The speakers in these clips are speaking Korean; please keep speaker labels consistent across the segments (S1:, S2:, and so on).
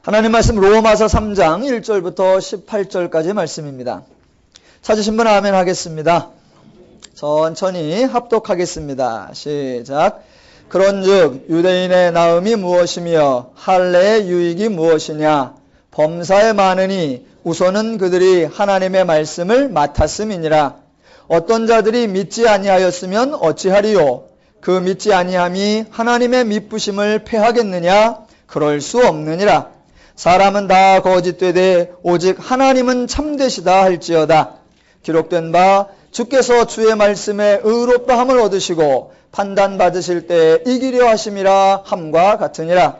S1: 하나님 말씀 로마서 3장 1절부터 18절까지 말씀입니다. 찾으신 분 아멘 하겠습니다. 천천히 합독하겠습니다. 시작. 그런즉 유대인의 나음이 무엇이며 할례의 유익이 무엇이냐? 범사에 많으니 우선은 그들이 하나님의 말씀을 맡았음이니라. 어떤 자들이 믿지 아니하였으면 어찌하리요? 그 믿지 아니함이 하나님의 미쁘심을 패하겠느냐? 그럴 수 없느니라. 사람은 다 거짓되되 오직 하나님은 참되시다 할지어다. 기록된 바 주께서 주의 말씀에 의롭다함을 얻으시고 판단받으실 때 이기려 하심이라 함과 같으니라.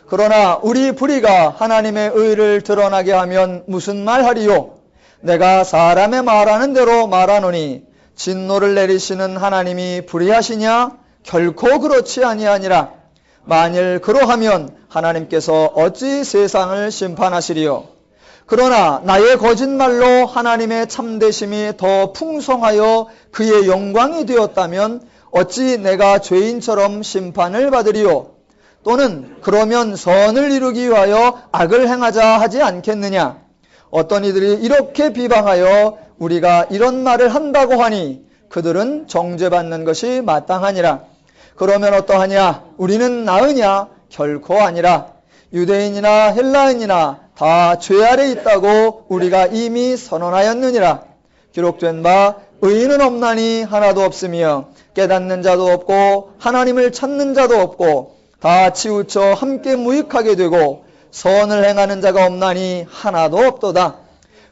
S1: 그러나 우리 불의가 하나님의 의를 드러나게 하면 무슨 말하리요? 내가 사람의 말하는 대로 말하노니 진노를 내리시는 하나님이 불의하시냐? 결코 그렇지 아니하니라. 만일 그러하면 하나님께서 어찌 세상을 심판하시리요? 그러나 나의 거짓말로 하나님의 참되심이 더 풍성하여 그의 영광이 되었다면 어찌 내가 죄인처럼 심판을 받으리요? 또는 그러면 선을 이루기 위하여 악을 행하자 하지 않겠느냐? 어떤 이들이 이렇게 비방하여 우리가 이런 말을 한다고 하니 그들은 정죄받는 것이 마땅하니라. 그러면 어떠하냐? 우리는 나으냐? 결코 아니라. 유대인이나 헬라인이나 다 죄 아래 있다고 우리가 이미 선언하였느니라. 기록된 바 의인은 없나니 하나도 없으며 깨닫는 자도 없고 하나님을 찾는 자도 없고 다 치우쳐 함께 무익하게 되고 선을 행하는 자가 없나니 하나도 없도다.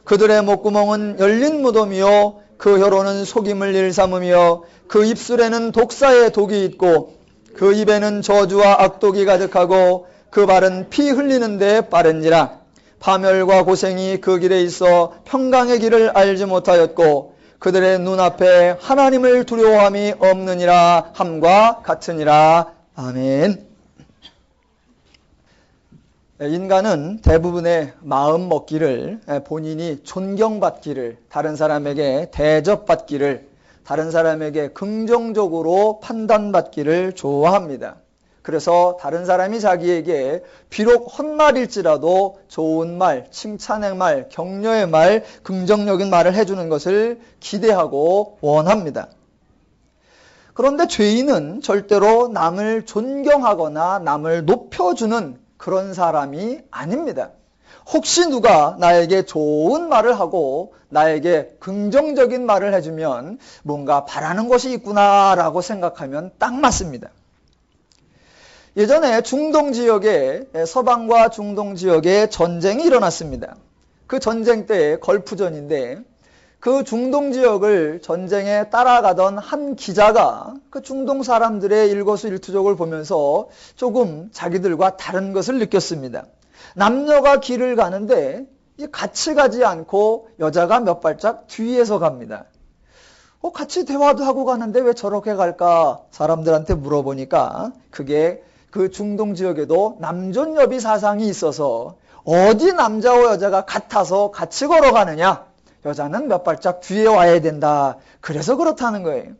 S1: 그들의 목구멍은 열린 무덤이요 그 혀로는 속임을 일삼으며 그 입술에는 독사의 독이 있고 그 입에는 저주와 악독이 가득하고 그 발은 피 흘리는 데 빠른지라. 파멸과 고생이 그 길에 있어 평강의 길을 알지 못하였고 그들의 눈앞에 하나님을 두려워함이 없느니라 함과 같으니라. 아멘. 인간은 대부분의 마음 먹기를, 본인이 존경받기를, 다른 사람에게 대접받기를, 다른 사람에게 긍정적으로 판단받기를 좋아합니다. 그래서 다른 사람이 자기에게 비록 헛말일지라도 좋은 말, 칭찬의 말, 격려의 말, 긍정적인 말을 해주는 것을 기대하고 원합니다. 그런데 죄인은 절대로 남을 존경하거나 남을 높여주는 그런 사람이 아닙니다. 혹시 누가 나에게 좋은 말을 하고 나에게 긍정적인 말을 해주면 뭔가 바라는 것이 있구나라고 생각하면 딱 맞습니다. 예전에 중동 지역에, 서방과 중동 지역에 전쟁이 일어났습니다. 그 전쟁 때 걸프전인데 그 중동 지역을 전쟁에 따라가던 한 기자가 그 중동 사람들의 일거수일투족을 보면서 조금 자기들과 다른 것을 느꼈습니다. 남녀가 길을 가는데 같이 가지 않고 여자가 몇 발짝 뒤에서 갑니다. 같이 대화도 하고 가는데 왜 저렇게 갈까? 사람들한테 물어보니까 그게 그 중동 지역에도 남존여비 사상이 있어서 어디 남자와 여자가 같아서 같이 걸어가느냐? 여자는 몇 발짝 뒤에 와야 된다. 그래서 그렇다는 거예요.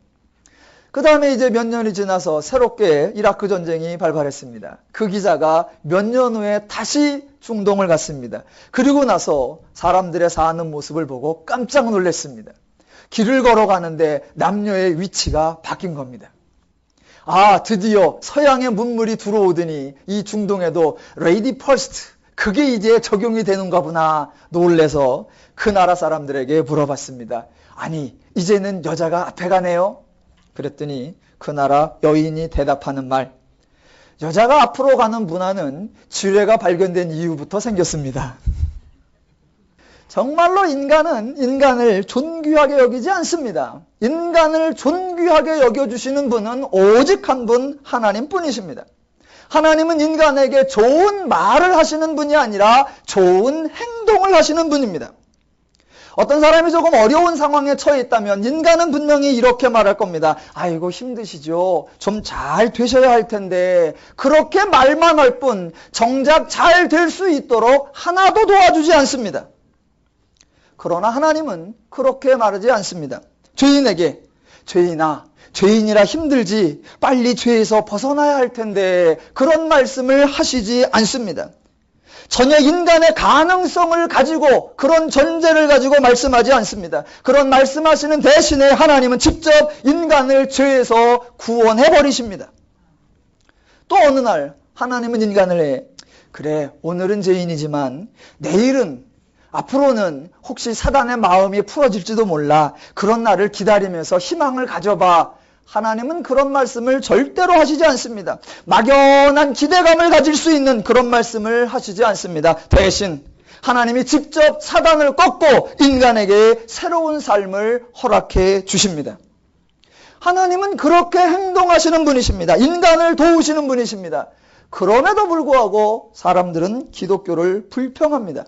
S1: 그 다음에 이제 몇 년이 지나서 새롭게 이라크 전쟁이 발발했습니다. 그 기자가 몇 년 후에 다시 중동을 갔습니다. 그리고 나서 사람들의 사는 모습을 보고 깜짝 놀랐습니다. 길을 걸어가는데 남녀의 위치가 바뀐 겁니다. 아, 드디어 서양의 문물이 들어오더니 이 중동에도 레이디 퍼스트, 그게 이제 적용이 되는가 보나 놀래서 그 나라 사람들에게 물어봤습니다. 아니, 이제는 여자가 앞에 가네요? 그랬더니 그 나라 여인이 대답하는 말, 여자가 앞으로 가는 문화는 지뢰가 발견된 이후부터 생겼습니다. 정말로 인간은 인간을 존귀하게 여기지 않습니다. 인간을 존귀하게 여겨주시는 분은 오직 한 분, 하나님뿐이십니다. 하나님은 인간에게 좋은 말을 하시는 분이 아니라 좋은 행동을 하시는 분입니다. 어떤 사람이 조금 어려운 상황에 처해 있다면 인간은 분명히 이렇게 말할 겁니다. 아이고 힘드시죠. 좀 잘 되셔야 할 텐데. 그렇게 말만 할 뿐 정작 잘 될 수 있도록 하나도 도와주지 않습니다. 그러나 하나님은 그렇게 말하지 않습니다. 죄인에게 죄인아, 죄인이라 힘들지 빨리 죄에서 벗어나야 할 텐데 그런 말씀을 하시지 않습니다. 전혀 인간의 가능성을 가지고 그런 전제를 가지고 말씀하지 않습니다. 그런 말씀하시는 대신에 하나님은 직접 인간을 죄에서 구원해 버리십니다. 또 어느 날 하나님은 인간을 그래, 오늘은 죄인이지만 내일은, 앞으로는 혹시 사단의 마음이 풀어질지도 몰라. 그런 날을 기다리면서 희망을 가져봐. 하나님은 그런 말씀을 절대로 하시지 않습니다. 막연한 기대감을 가질 수 있는 그런 말씀을 하시지 않습니다. 대신 하나님이 직접 사단을 꺾고 인간에게 새로운 삶을 허락해 주십니다. 하나님은 그렇게 행동하시는 분이십니다. 인간을 도우시는 분이십니다. 그럼에도 불구하고 사람들은 기독교를 불평합니다.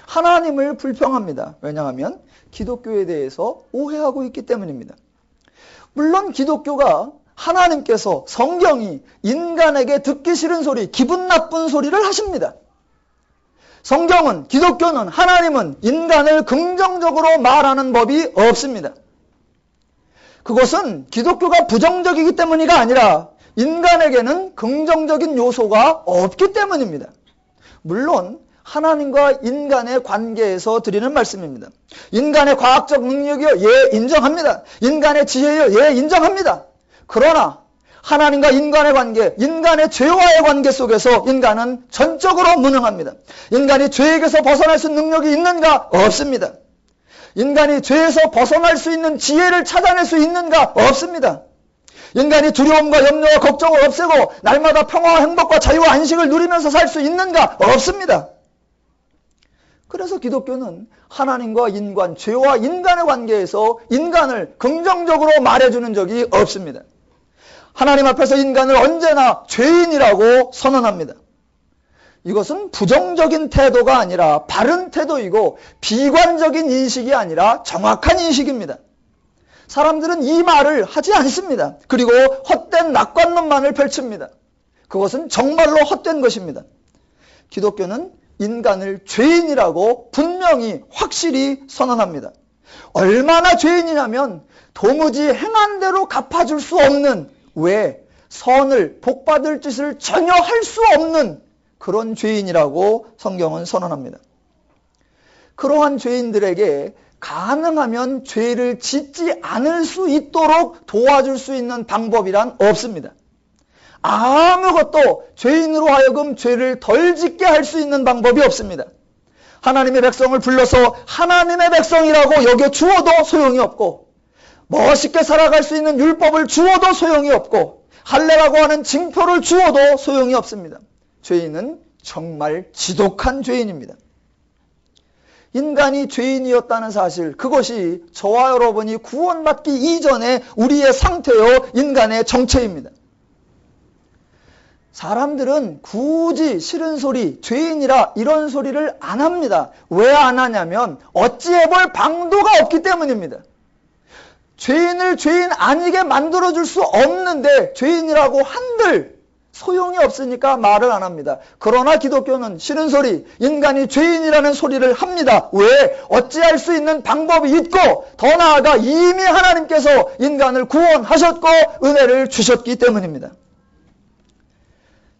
S1: 하나님을 불평합니다. 왜냐하면 기독교에 대해서 오해하고 있기 때문입니다. 물론 기독교가, 하나님께서, 성경이 인간에게 듣기 싫은 소리, 기분 나쁜 소리를 하십니다. 성경은, 기독교는, 하나님은 인간을 긍정적으로 말하는 법이 없습니다. 그것은 기독교가 부정적이기 때문이가 아니라 인간에게는 긍정적인 요소가 없기 때문입니다. 물론 하나님과 인간의 관계에서 드리는 말씀입니다. 인간의 과학적 능력이요, 예, 인정합니다. 인간의 지혜요, 예, 인정합니다. 그러나 하나님과 인간의 관계, 인간의 죄와의 관계 속에서 인간은 전적으로 무능합니다. 인간이 죄에게서 벗어날 수 있는 능력이 있는가? 없습니다. 인간이 죄에서 벗어날 수 있는 지혜를 찾아낼 수 있는가? 없습니다. 인간이 두려움과 염려와 걱정을 없애고 날마다 평화와 행복과 자유와 안식을 누리면서 살 수 있는가? 없습니다. 그래서 기독교는 하나님과 인간, 죄와 인간의 관계에서 인간을 긍정적으로 말해주는 적이 없습니다. 하나님 앞에서 인간을 언제나 죄인이라고 선언합니다. 이것은 부정적인 태도가 아니라 바른 태도이고 비관적인 인식이 아니라 정확한 인식입니다. 사람들은 이 말을 하지 않습니다. 그리고 헛된 낙관론만을 펼칩니다. 그것은 정말로 헛된 것입니다. 기독교는 인간을 죄인이라고 분명히 확실히 선언합니다. 얼마나 죄인이냐면 도무지 행한 대로 갚아줄 수 없는, 왜 선을 복받을 짓을 전혀 할 수 없는 그런 죄인이라고 성경은 선언합니다. 그러한 죄인들에게 가능하면 죄를 짓지 않을 수 있도록 도와줄 수 있는 방법이란 없습니다. 아무것도 죄인으로 하여금 죄를 덜 짓게 할 수 있는 방법이 없습니다. 하나님의 백성을 불러서 하나님의 백성이라고 여겨 주어도 소용이 없고, 멋있게 살아갈 수 있는 율법을 주어도 소용이 없고, 할례라고 하는 징표를 주어도 소용이 없습니다. 죄인은 정말 지독한 죄인입니다. 인간이 죄인이었다는 사실, 그것이 저와 여러분이 구원받기 이전에 우리의 상태요, 인간의 정체입니다. 사람들은 굳이 싫은 소리, 죄인이라 이런 소리를 안 합니다. 왜 안 하냐면 어찌해볼 방도가 없기 때문입니다. 죄인을 죄인 아니게 만들어줄 수 없는데 죄인이라고 한들 소용이 없으니까 말을 안 합니다. 그러나 기독교는 싫은 소리, 인간이 죄인이라는 소리를 합니다. 왜? 어찌할 수 있는 방법이 있고, 더 나아가 이미 하나님께서 인간을 구원하셨고 은혜를 주셨기 때문입니다.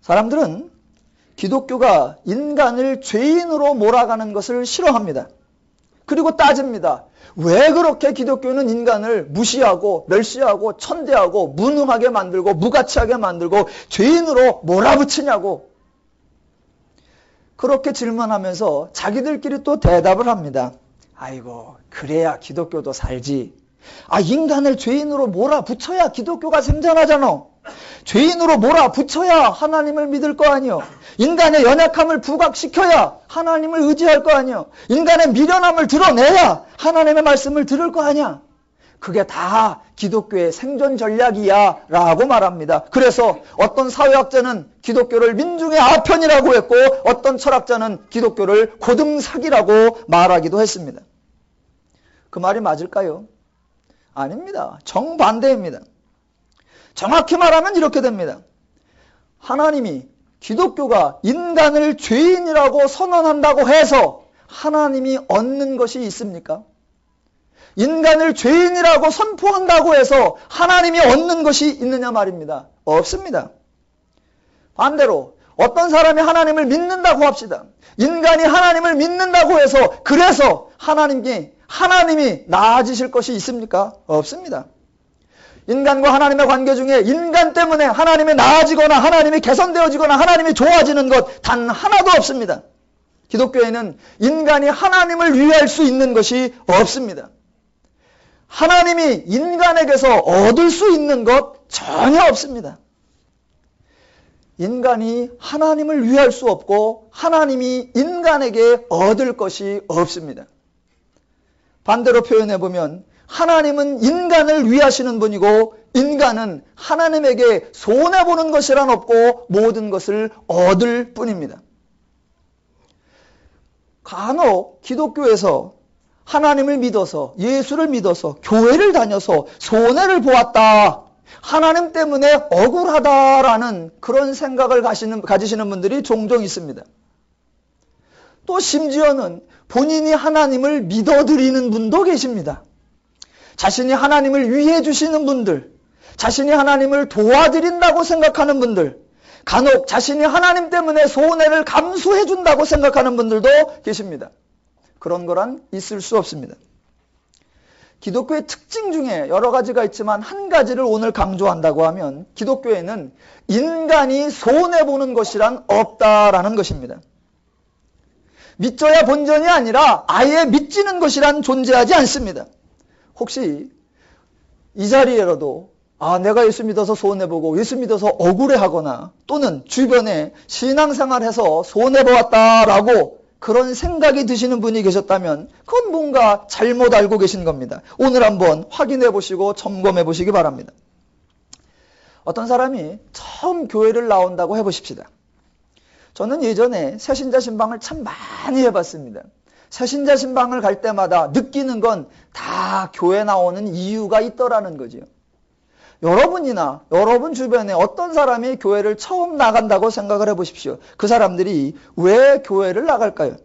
S1: 사람들은 기독교가 인간을 죄인으로 몰아가는 것을 싫어합니다. 그리고 따집니다. 왜 그렇게 기독교는 인간을 무시하고 멸시하고 천대하고 무능하게 만들고 무가치하게 만들고 죄인으로 몰아붙이냐고. 그렇게 질문하면서 자기들끼리 또 대답을 합니다. 아이고, 그래야 기독교도 살지. 인간을 죄인으로 몰아붙여야 기독교가 생존하잖아. 죄인으로 몰아붙여야 하나님을 믿을 거 아니요. 인간의 연약함을 부각시켜야 하나님을 의지할 거 아니요. 인간의 미련함을 드러내야 하나님의 말씀을 들을 거 아니야. 그게 다 기독교의 생존 전략이야 라고 말합니다. 그래서 어떤 사회학자는 기독교를 민중의 아편이라고 했고, 어떤 철학자는 기독교를 고등사기라고 말하기도 했습니다. 그 말이 맞을까요? 아닙니다. 정반대입니다. 정확히 말하면 이렇게 됩니다. 하나님이, 기독교가 인간을 죄인이라고 선언한다고 해서 하나님이 얻는 것이 있습니까? 인간을 죄인이라고 선포한다고 해서 하나님이 얻는 것이 있느냐 말입니다. 없습니다. 반대로 어떤 사람이 하나님을 믿는다고 합시다. 인간이 하나님을 믿는다고 해서 그래서 하나님이 나아지실 것이 있습니까? 없습니다. 인간과 하나님의 관계 중에 인간 때문에 하나님이 나아지거나 하나님이 개선되어지거나 하나님이 좋아지는 것 단 하나도 없습니다. 기독교에는 인간이 하나님을 위할 수 있는 것이 없습니다. 하나님이 인간에게서 얻을 수 있는 것 전혀 없습니다. 인간이 하나님을 위할 수 없고 하나님이 인간에게 얻을 것이 없습니다. 반대로 표현해보면 하나님은 인간을 위하시는 분이고 인간은 하나님에게 손해보는 것이란 없고 모든 것을 얻을 뿐입니다. 간혹 기독교에서 하나님을 믿어서 예수를 믿어서 교회를 다녀서 손해를 보았다. 하나님 때문에 억울하다라는 그런 생각을 가지시는 분들이 종종 있습니다. 또 심지어는 본인이 하나님을 믿어드리는 분도 계십니다. 자신이 하나님을 위해 주시는 분들, 자신이 하나님을 도와드린다고 생각하는 분들, 간혹 자신이 하나님 때문에 손해를 감수해 준다고 생각하는 분들도 계십니다. 그런 거란 있을 수 없습니다. 기독교의 특징 중에 여러 가지가 있지만 한 가지를 오늘 강조한다고 하면 기독교에는 인간이 손해보는 것이란 없다라는 것입니다. 믿져야 본전이 아니라 아예 믿지는 것이란 존재하지 않습니다. 혹시 이 자리에라도 내가 예수 믿어서 손해보고 예수 믿어서 억울해하거나 또는 주변에 신앙생활해서 손해보았다라고 그런 생각이 드시는 분이 계셨다면 그건 뭔가 잘못 알고 계신 겁니다. 오늘 한번 확인해 보시고 점검해 보시기 바랍니다. 어떤 사람이 처음 교회를 나온다고 해보십시다. 저는 예전에 새신자 신방을 참 많이 해봤습니다. 새신자 신방을 갈 때마다 느끼는 건 다 교회 나오는 이유가 있더라는 거죠. 여러분이나 여러분 주변에 어떤 사람이 교회를 처음 나간다고 생각을 해보십시오. 그 사람들이 왜 교회를 나갈까요?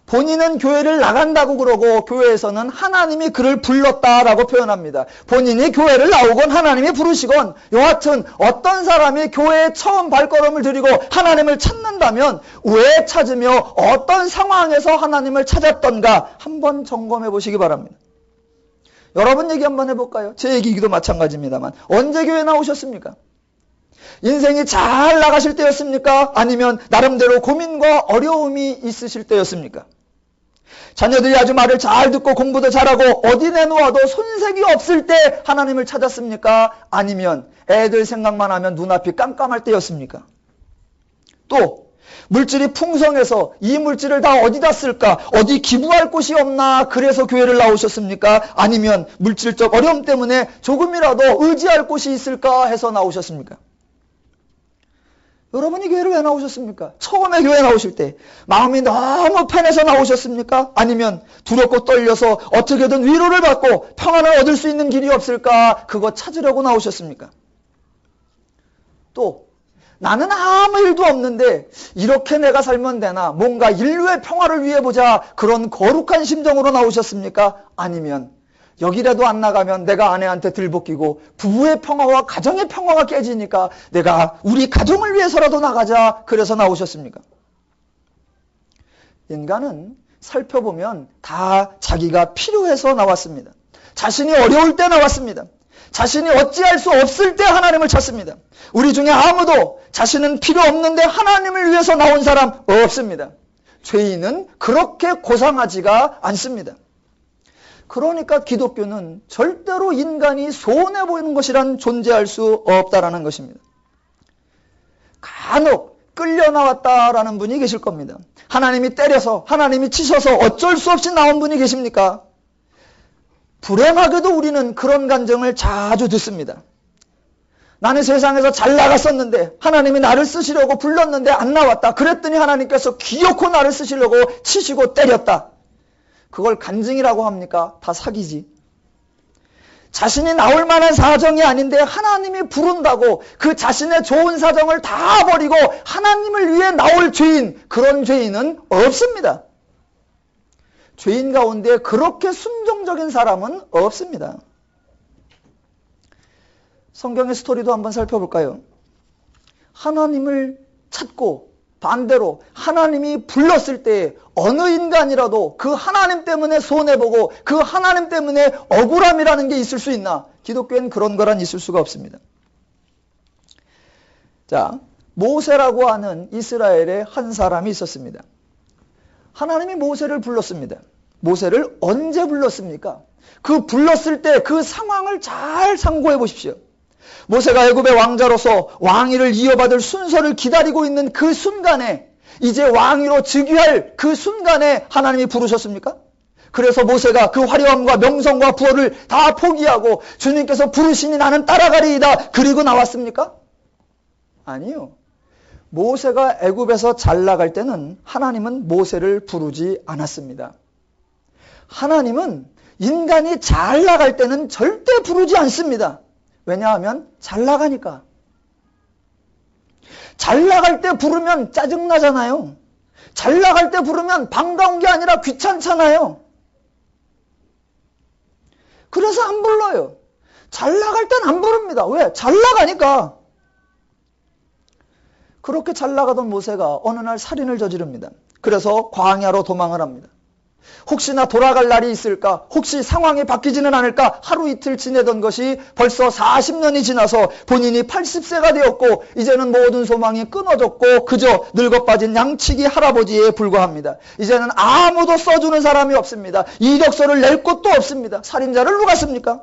S1: 본인은 교회를 나간다고 그러고 교회에서는 하나님이 그를 불렀다라고 표현합니다. 본인이 교회를 나오건 하나님이 부르시건 여하튼 어떤 사람이 교회에 처음 발걸음을 들이고 하나님을 찾는다면 왜 찾으며 어떤 상황에서 하나님을 찾았던가 한번 점검해 보시기 바랍니다. 여러분 얘기 한번 해볼까요? 제 얘기도 마찬가지입니다만 언제 교회 나오셨습니까? 인생이 잘 나가실 때였습니까? 아니면 나름대로 고민과 어려움이 있으실 때였습니까? 자녀들이 아주 말을 잘 듣고 공부도 잘하고 어디 내놓아도 손색이 없을 때 하나님을 찾았습니까? 아니면 애들 생각만 하면 눈앞이 깜깜할 때였습니까? 또 물질이 풍성해서 이 물질을 다 어디다 쓸까? 어디 기부할 곳이 없나? 그래서 교회를 나오셨습니까? 아니면 물질적 어려움 때문에 조금이라도 의지할 곳이 있을까 해서 나오셨습니까? 여러분이 교회를 왜 나오셨습니까? 처음에 교회 나오실 때 마음이 너무 편해서 나오셨습니까? 아니면 두렵고 떨려서 어떻게든 위로를 받고 평안을 얻을 수 있는 길이 없을까? 그거 찾으려고 나오셨습니까? 또 나는 아무 일도 없는데 이렇게 내가 살면 되나? 뭔가 인류의 평화를 위해 보자 그런 거룩한 심정으로 나오셨습니까? 아니면 여기라도 안 나가면 내가 아내한테 들볶이고 부부의 평화와 가정의 평화가 깨지니까 내가 우리 가정을 위해서라도 나가자 그래서 나오셨습니까? 인간은 살펴보면 다 자기가 필요해서 나왔습니다. 자신이 어려울 때 나왔습니다. 자신이 어찌할 수 없을 때 하나님을 찾습니다. 우리 중에 아무도 자신은 필요 없는데 하나님을 위해서 나온 사람 없습니다. 죄인은 그렇게 고상하지가 않습니다. 그러니까 기독교는 절대로 인간이 손해보이는 것이란 존재할 수 없다라는 것입니다. 간혹 끌려 나왔다라는 분이 계실 겁니다. 하나님이 때려서 하나님이 치셔서 어쩔 수 없이 나온 분이 계십니까? 불행하게도 우리는 그런 간증을 자주 듣습니다. 나는 세상에서 잘 나갔었는데 하나님이 나를 쓰시려고 불렀는데 안 나왔다. 그랬더니 하나님께서 기어코 나를 쓰시려고 치시고 때렸다. 그걸 간증이라고 합니까? 다 사기지. 자신이 나올 만한 사정이 아닌데 하나님이 부른다고 그 자신의 좋은 사정을 다 버리고 하나님을 위해 나올 죄인, 그런 죄인은 없습니다. 죄인 가운데 그렇게 순종적인 사람은 없습니다. 성경의 스토리도 한번 살펴볼까요? 하나님을 찾고 반대로 하나님이 불렀을 때 어느 인간이라도 그 하나님 때문에 손해보고 그 하나님 때문에 억울함이라는 게 있을 수 있나? 기독교엔 그런 거란 있을 수가 없습니다. 자, 모세라고 하는 이스라엘의 한 사람이 있었습니다. 하나님이 모세를 불렀습니다. 모세를 언제 불렀습니까? 그 불렀을 때 그 상황을 잘 상고해 보십시오. 모세가 애굽의 왕자로서 왕위를 이어받을 순서를 기다리고 있는 그 순간에, 이제 왕위로 즉위할 그 순간에 하나님이 부르셨습니까? 그래서 모세가 그 화려함과 명성과 부호를 다 포기하고 주님께서 부르시니 나는 따라가리이다 그리고 나왔습니까? 아니요. 모세가 애굽에서 잘 나갈 때는 하나님은 모세를 부르지 않았습니다. 하나님은 인간이 잘 나갈 때는 절대 부르지 않습니다. 왜냐하면 잘 나가니까. 잘 나갈 때 부르면 짜증나잖아요. 잘 나갈 때 부르면 반가운 게 아니라 귀찮잖아요. 그래서 안 불러요. 잘 나갈 땐 안 부릅니다. 왜? 잘 나가니까. 그렇게 잘 나가던 모세가 어느 날 살인을 저지릅니다. 그래서 광야로 도망을 합니다. 혹시나 돌아갈 날이 있을까? 혹시 상황이 바뀌지는 않을까? 하루 이틀 지내던 것이 벌써 40년이 지나서 본인이 80세가 되었고 이제는 모든 소망이 끊어졌고 그저 늙어빠진 양치기 할아버지에 불과합니다. 이제는 아무도 써주는 사람이 없습니다. 이력서를 낼 곳도 없습니다. 살인자를 누가 씁니까?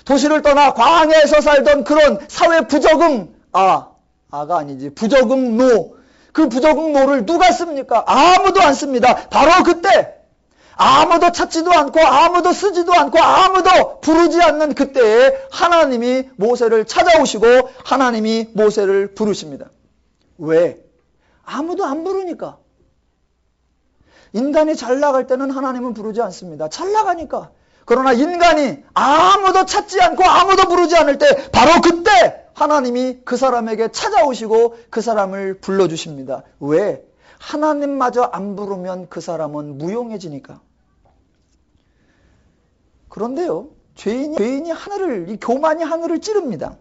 S1: 도시를 떠나 광야에서 살던 그런 사회 부적응, 아가 아니지, 부적응노. 그 부적응노를 누가 씁니까? 아무도 안 씁니다. 바로 그때 아무도 찾지도 않고 아무도 쓰지도 않고 아무도 부르지 않는 그때에 하나님이 모세를 찾아오시고 하나님이 모세를 부르십니다. 왜? 아무도 안 부르니까. 인간이 잘 나갈 때는 하나님은 부르지 않습니다. 잘 나가니까. 그러나 인간이 아무도 찾지 않고 아무도 부르지 않을 때 바로 그때 하나님이 그 사람에게 찾아오시고 그 사람을 불러주십니다. 왜? 하나님마저 안 부르면 그 사람은 무용해지니까. 그런데요, 죄인이 하늘을, 이 교만이 하늘을 찌릅니다.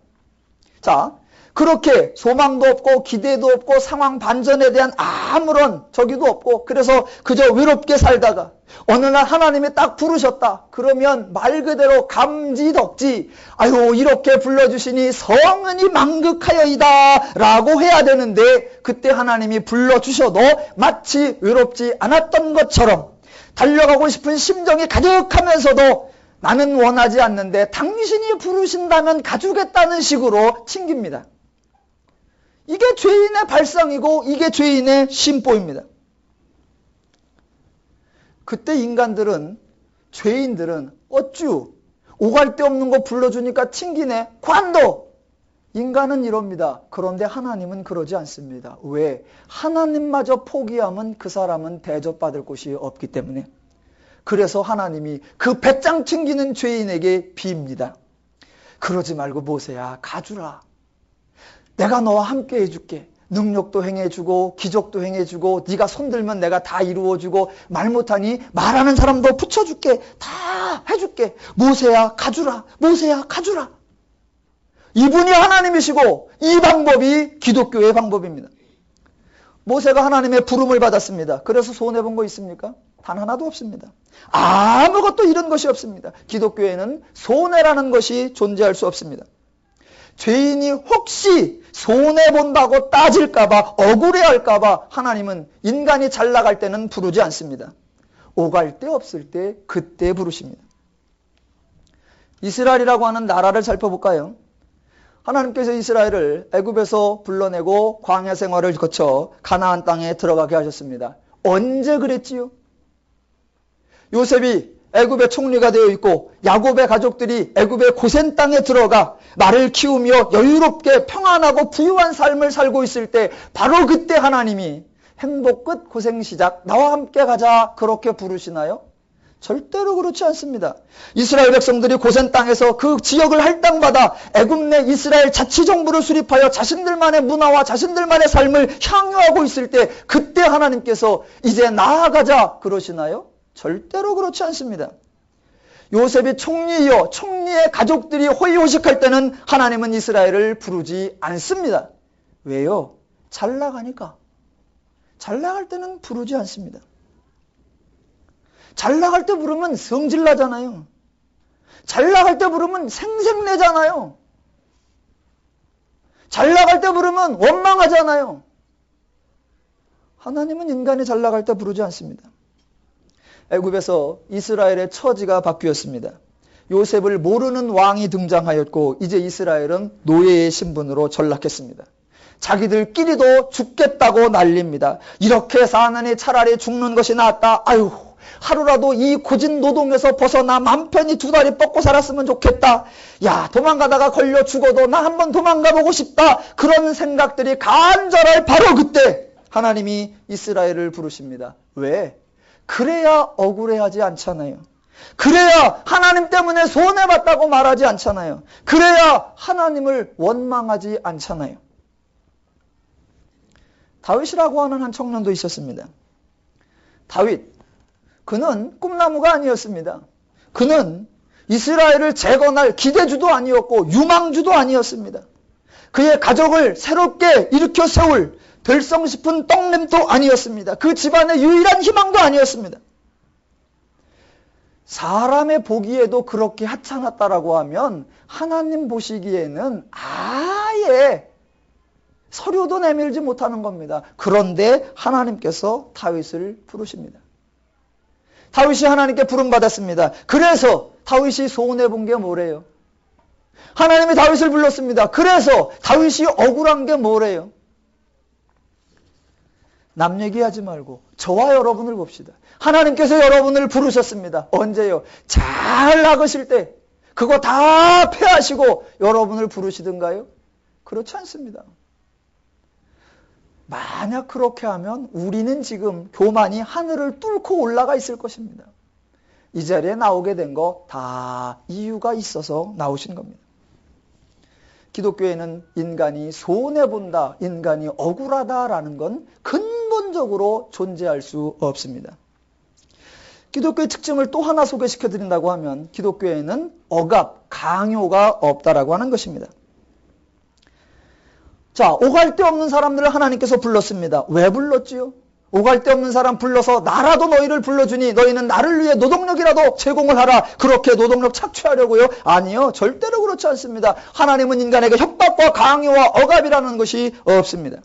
S1: 자, 그렇게 소망도 없고 기대도 없고 상황 반전에 대한 아무런 저기도 없고 그래서 그저 외롭게 살다가 어느 날 하나님이 딱 부르셨다. 그러면 말 그대로 감지덕지, 아유 이렇게 불러주시니 성은이 망극하여이다 라고 해야 되는데 그때 하나님이 불러주셔도 마치 외롭지 않았던 것처럼 달려가고 싶은 심정이 가득하면서도 나는 원하지 않는데 당신이 부르신다면 가주겠다는 식으로 튕깁니다. 이게 죄인의 발상이고 이게 죄인의 심보입니다. 그때 죄인들은 어쭈 오갈 데 없는 거 불러주니까 튕기네. 관도 인간은 이럽니다. 그런데 하나님은 그러지 않습니다. 왜? 하나님마저 포기하면 그 사람은 대접받을 곳이 없기 때문에. 그래서 하나님이 그 배짱 튕기는 죄인에게 빕니다. 그러지 말고 모세야 가주라. 내가 너와 함께 해줄게. 능력도 행해주고 기적도 행해주고 네가 손들면 내가 다 이루어주고 말 못하니 말하는 사람도 붙여줄게. 다 해줄게. 모세야 가주라. 모세야 가주라. 이분이 하나님이시고 이 방법이 기독교의 방법입니다. 모세가 하나님의 부름을 받았습니다. 그래서 손해본 거 있습니까? 단 하나도 없습니다. 아무것도 잃은 것이 없습니다. 기독교에는 손해라는 것이 존재할 수 없습니다. 죄인이 혹시 손해본다고 따질까봐 억울해할까봐 하나님은 인간이 잘 나갈 때는 부르지 않습니다. 오갈 데 없을 때 그때 부르십니다. 이스라엘이라고 하는 나라를 살펴볼까요? 하나님께서 이스라엘을 애굽에서 불러내고 광야 생활을 거쳐 가나안 땅에 들어가게 하셨습니다. 언제 그랬지요? 요셉이 애굽의 총리가 되어 있고 야곱의 가족들이 애굽의 고센 땅에 들어가 말을 키우며 여유롭게 평안하고 부유한 삶을 살고 있을 때 바로 그때 하나님이 행복 끝 고생 시작 나와 함께 가자 그렇게 부르시나요? 절대로 그렇지 않습니다. 이스라엘 백성들이 고센 땅에서 그 지역을 할당받아 애굽 내 이스라엘 자치정부를 수립하여 자신들만의 문화와 자신들만의 삶을 향유하고 있을 때 그때 하나님께서 이제 나아가자 그러시나요? 절대로 그렇지 않습니다. 요셉이 총리이어 총리의 가족들이 호의호식할 때는 하나님은 이스라엘을 부르지 않습니다. 왜요? 잘 나가니까. 잘 나갈 때는 부르지 않습니다. 잘 나갈 때 부르면 성질 나잖아요. 잘 나갈 때 부르면 생색내잖아요. 잘 나갈 때 부르면 원망하잖아요. 하나님은 인간이 잘 나갈 때 부르지 않습니다. 애굽에서 이스라엘의 처지가 바뀌었습니다. 요셉을 모르는 왕이 등장하였고 이제 이스라엘은 노예의 신분으로 전락했습니다. 자기들끼리도 죽겠다고 난립니다. 이렇게 사느니 차라리 죽는 것이 낫다. 아유, 하루라도 이 고진 노동에서 벗어나 맘 편히 두 다리 뻗고 살았으면 좋겠다. 야, 도망가다가 걸려 죽어도 나 한번 도망가 보고 싶다. 그런 생각들이 간절할 바로 그때 하나님이 이스라엘을 부르십니다. 왜? 그래야 억울해하지 않잖아요. 그래야 하나님 때문에 손해봤다고 말하지 않잖아요. 그래야 하나님을 원망하지 않잖아요. 다윗이라고 하는 한 청년도 있었습니다. 다윗, 그는 꿈나무가 아니었습니다. 그는 이스라엘을 재건할 기대주도 아니었고 유망주도 아니었습니다. 그의 가족을 새롭게 일으켜 세울 될성 싶은 떡냄도 아니었습니다. 그 집안의 유일한 희망도 아니었습니다. 사람의 보기에도 그렇게 하찮았다라고 하면 하나님 보시기에는 아예 서류도 내밀지 못하는 겁니다. 그런데 하나님께서 다윗을 부르십니다. 다윗이 하나님께 부름받았습니다. 그래서 다윗이 손해본 게 뭐래요? 하나님이 다윗을 불렀습니다. 그래서 다윗이 억울한 게 뭐래요? 남 얘기하지 말고 저와 여러분을 봅시다. 하나님께서 여러분을 부르셨습니다. 언제요? 잘 나가실 때 그거 다 패하시고 여러분을 부르시던가요? 그렇지 않습니다. 만약 그렇게 하면 우리는 지금 교만이 하늘을 뚫고 올라가 있을 것입니다. 이 자리에 나오게 된 거 다 이유가 있어서 나오신 겁니다. 기독교에는 인간이 손해본다, 인간이 억울하다라는 건 근본적으로 존재할 수 없습니다. 기독교의 특징을 또 하나 소개시켜 드린다고 하면 기독교에는 억압, 강요가 없다라고 하는 것입니다. 자, 오갈 데 없는 사람들을 하나님께서 불렀습니다. 왜 불렀지요? 오갈 데 없는 사람 불러서 나라도 너희를 불러주니 너희는 나를 위해 노동력이라도 제공을 하라. 그렇게 노동력 착취하려고요? 아니요. 절대로 그렇지 않습니다. 하나님은 인간에게 협박과 강요와 억압이라는 것이 없습니다.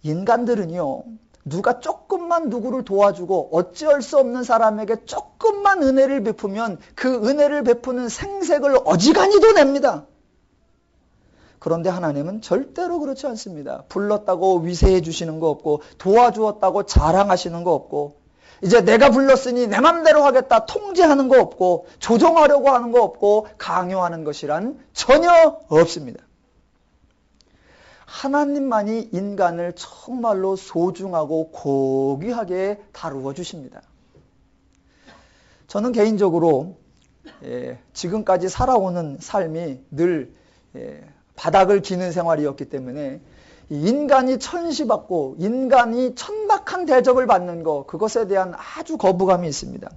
S1: 인간들은요, 누가 조금만 누구를 도와주고 어찌할 수 없는 사람에게 조금만 은혜를 베푸면 그 은혜를 베푸는 생색을 어지간히도 냅니다. 그런데 하나님은 절대로 그렇지 않습니다. 불렀다고 위세해 주시는 거 없고 도와주었다고 자랑하시는 거 없고 이제 내가 불렀으니 내 맘대로 하겠다 통제하는 거 없고 조정하려고 하는 거 없고 강요하는 것이란 전혀 없습니다. 하나님만이 인간을 정말로 소중하고 고귀하게 다루어 주십니다. 저는 개인적으로 지금까지 살아오는 삶이 늘 바닥을 기는 생활이었기 때문에 인간이 천시받고 인간이 천박한 대접을 받는 것, 그것에 대한 아주 거부감이 있습니다.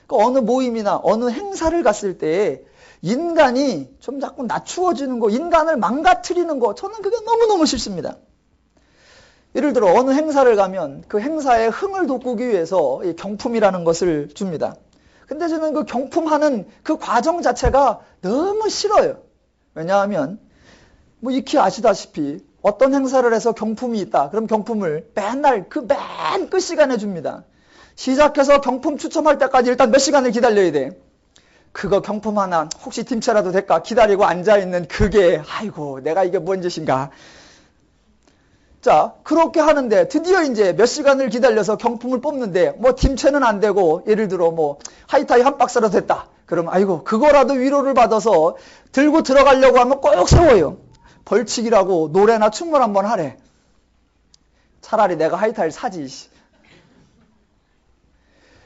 S1: 어느 모임이나 어느 행사를 갔을 때 인간이 좀 자꾸 낮추어지는 거, 인간을 망가뜨리는 거, 저는 그게 너무너무 싫습니다. 예를 들어 어느 행사를 가면 그 행사의 흥을 돋구기 위해서 경품이라는 것을 줍니다. 근데 저는 그 경품하는 그 과정 자체가 너무 싫어요. 왜냐하면 뭐 익히 아시다시피 어떤 행사를 해서 경품이 있다. 그럼 경품을 맨날 그 맨 끝 시간에 줍니다. 시작해서 경품 추첨할 때까지 일단 몇 시간을 기다려야 돼. 그거 경품 하나 혹시 팀채라도 될까 기다리고 앉아있는 그게 아이고 내가 이게 뭔 짓인가. 자, 그렇게 하는데 드디어 이제 몇 시간을 기다려서 경품을 뽑는데 뭐 팀채는 안 되고 예를 들어 뭐 하이타이 한 박스라도 됐다. 그럼 아이고 그거라도 위로를 받아서 들고 들어가려고 하면 꼭 세워요. 벌칙이라고 노래나 춤을 한번 하래. 차라리 내가 하이타이를 사지.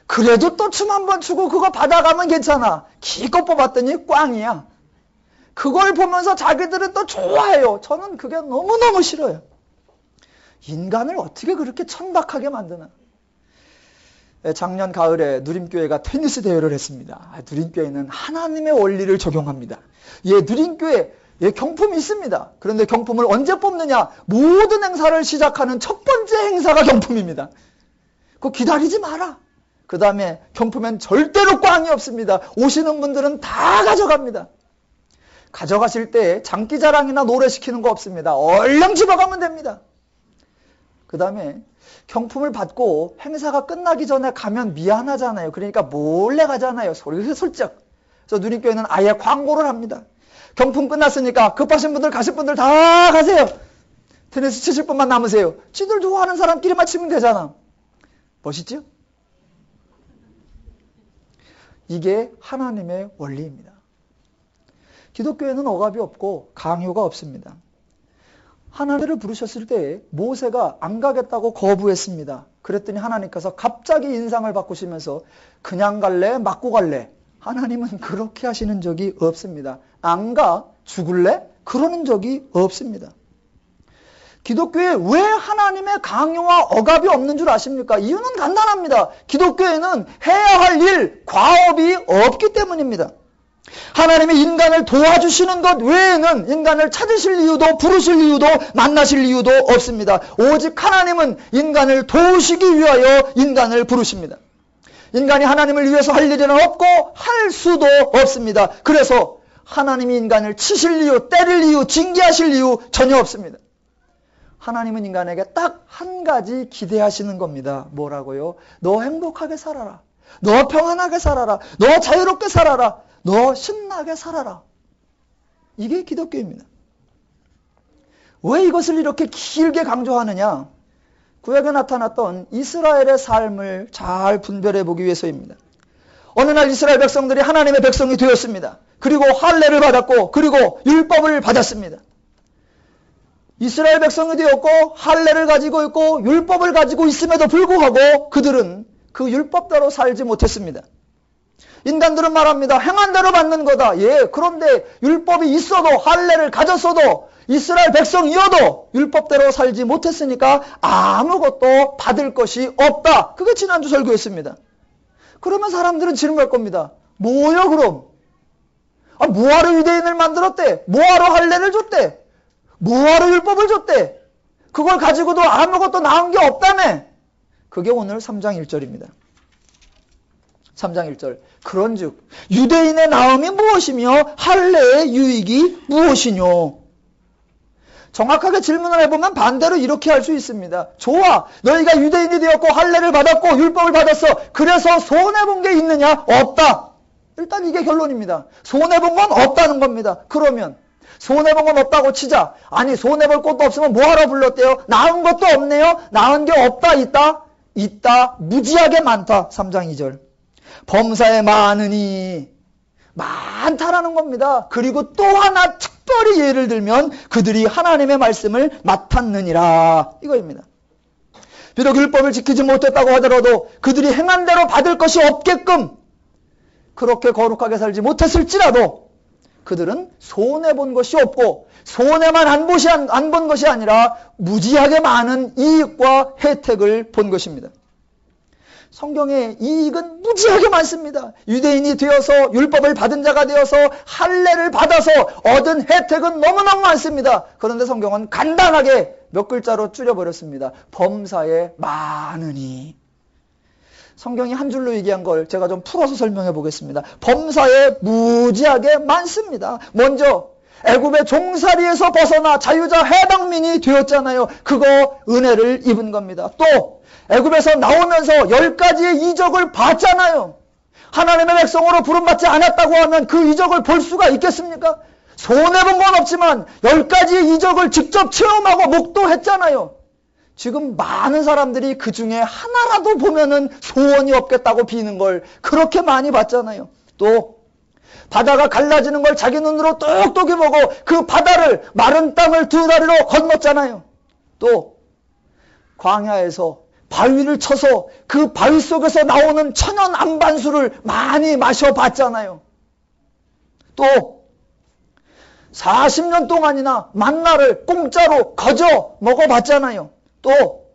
S1: 그래도 또 춤 한번 추고 그거 받아가면 괜찮아. 기껏 뽑았더니 꽝이야. 그걸 보면서 자기들은 또 좋아해요. 저는 그게 너무너무 싫어요. 인간을 어떻게 그렇게 천박하게 만드나. 작년 가을에 누림교회가 테니스 대회를 했습니다. 누림교회는 하나님의 원리를 적용합니다. 누림교회 예, 경품이 있습니다. 그런데 경품을 언제 뽑느냐? 모든 행사를 시작하는 첫 번째 행사가 경품입니다. 그거 기다리지 마라. 그 다음에 경품엔 절대로 꽝이 없습니다. 오시는 분들은 다 가져갑니다. 가져가실 때 장기자랑이나 노래 시키는 거 없습니다. 얼른 집어가면 됩니다. 그 다음에 경품을 받고 행사가 끝나기 전에 가면 미안하잖아요. 그러니까 몰래 가잖아요. 솔직히. 그래서 누림교회는 아예 광고를 합니다. 경품 끝났으니까 급하신 분들 가실 분들 다 가세요. 테니스 치실 분만 남으세요. 지들 좋아하는 사람끼리만 치면 되잖아. 멋있죠? 이게 하나님의 원리입니다. 기독교에는 억압이 없고 강요가 없습니다. 하나님을 부르셨을 때 모세가 안 가겠다고 거부했습니다. 그랬더니 하나님께서 갑자기 인상을 바꾸시면서 그냥 갈래? 맞고 갈래? 하나님은 그렇게 하시는 적이 없습니다. 안 가? 죽을래? 그러는 적이 없습니다. 기독교에 왜 하나님의 강요와 억압이 없는 줄 아십니까? 이유는 간단합니다. 기독교에는 해야 할 일, 과업이 없기 때문입니다. 하나님이 인간을 도와주시는 것 외에는 인간을 찾으실 이유도 부르실 이유도 만나실 이유도 없습니다. 오직 하나님은 인간을 도우시기 위하여 인간을 부르십니다. 인간이 하나님을 위해서 할 일은 없고 할 수도 없습니다. 그래서 하나님이 인간을 치실 이유, 때릴 이유, 징계하실 이유 전혀 없습니다. 하나님은 인간에게 딱 한 가지 기대하시는 겁니다. 뭐라고요? 너 행복하게 살아라. 너 평안하게 살아라. 너 자유롭게 살아라. 너 신나게 살아라. 이게 기독교입니다. 왜 이것을 이렇게 길게 강조하느냐? 구약에 나타났던 이스라엘의 삶을 잘 분별해 보기 위해서입니다. 어느 날 이스라엘 백성들이 하나님의 백성이 되었습니다. 그리고 할례를 받았고 그리고 율법을 받았습니다. 이스라엘 백성이 되었고 할례를 가지고 있고 율법을 가지고 있음에도 불구하고 그들은 그 율법대로 살지 못했습니다. 인간들은 말합니다. 행한 대로 받는 거다. 예, 그런데 율법이 있어도 할례를 가졌어도 이스라엘 백성이어도 율법대로 살지 못했으니까 아무것도 받을 것이 없다. 그게 지난주 설교였습니다. 그러면 사람들은 질문할 겁니다. 뭐요 그럼? 뭐하러 유대인을 만들었대? 뭐하러 할례를 줬대? 뭐하러 율법을 줬대? 그걸 가지고도 아무것도 나온 게 없다며? 그게 오늘 3장 1절입니다. 3장 1절. 그런즉 유대인의 나음이 무엇이며 할례의 유익이 무엇이뇨? 정확하게 질문을 해보면 반대로 이렇게 할 수 있습니다. 좋아. 너희가 유대인이 되었고 할례를 받았고 율법을 받았어. 그래서 손해본 게 있느냐? 없다. 일단 이게 결론입니다. 손해본 건 없다는 겁니다. 그러면 손해본 건 없다고 치자. 아니 손해볼 것도 없으면 뭐하러 불렀대요? 나은 것도 없네요. 나은 게 없다 있다? 있다. 무지하게 많다. 3장 2절. 범사에 많으니 많다라는 겁니다. 그리고 또 하나 특별히 예를 들면 그들이 하나님의 말씀을 맡았느니라 이거입니다. 비록 율법을 지키지 못했다고 하더라도 그들이 행한 대로 받을 것이 없게끔 그렇게 거룩하게 살지 못했을지라도 그들은 손해본 것이 없고 손해만 안 본 것이 아니라 무지하게 많은 이익과 혜택을 본 것입니다. 성경의 이익은 무지하게 많습니다. 유대인이 되어서 율법을 받은 자가 되어서 할례를 받아서 얻은 혜택은 너무너무 많습니다. 그런데 성경은 간단하게 몇 글자로 줄여버렸습니다. 범사에 많으니. 성경이 한 줄로 얘기한 걸 제가 좀 풀어서 설명해 보겠습니다. 범사에 무지하게 많습니다. 먼저 애굽의 종살이에서 벗어나 자유자 해방민이 되었잖아요. 그거 은혜를 입은 겁니다. 또 애굽에서 나오면서 10가지의 이적을 봤잖아요. 하나님의 백성으로 부름받지 않았다고 하면 그 이적을 볼 수가 있겠습니까? 손해본 건 없지만 10가지의 이적을 직접 체험하고 목도했잖아요. 지금 많은 사람들이 그 중에 하나라도 보면은 소원이 없겠다고 비는 걸 그렇게 많이 봤잖아요. 또 바다가 갈라지는 걸 자기 눈으로 똑똑히 보고 그 바다를 마른 땅을 두 다리로 건넜잖아요. 또 광야에서 바위를 쳐서 그 바위 속에서 나오는 천연 안반수를 많이 마셔봤잖아요. 또 40년 동안이나 만나를 공짜로 거저 먹어봤잖아요. 또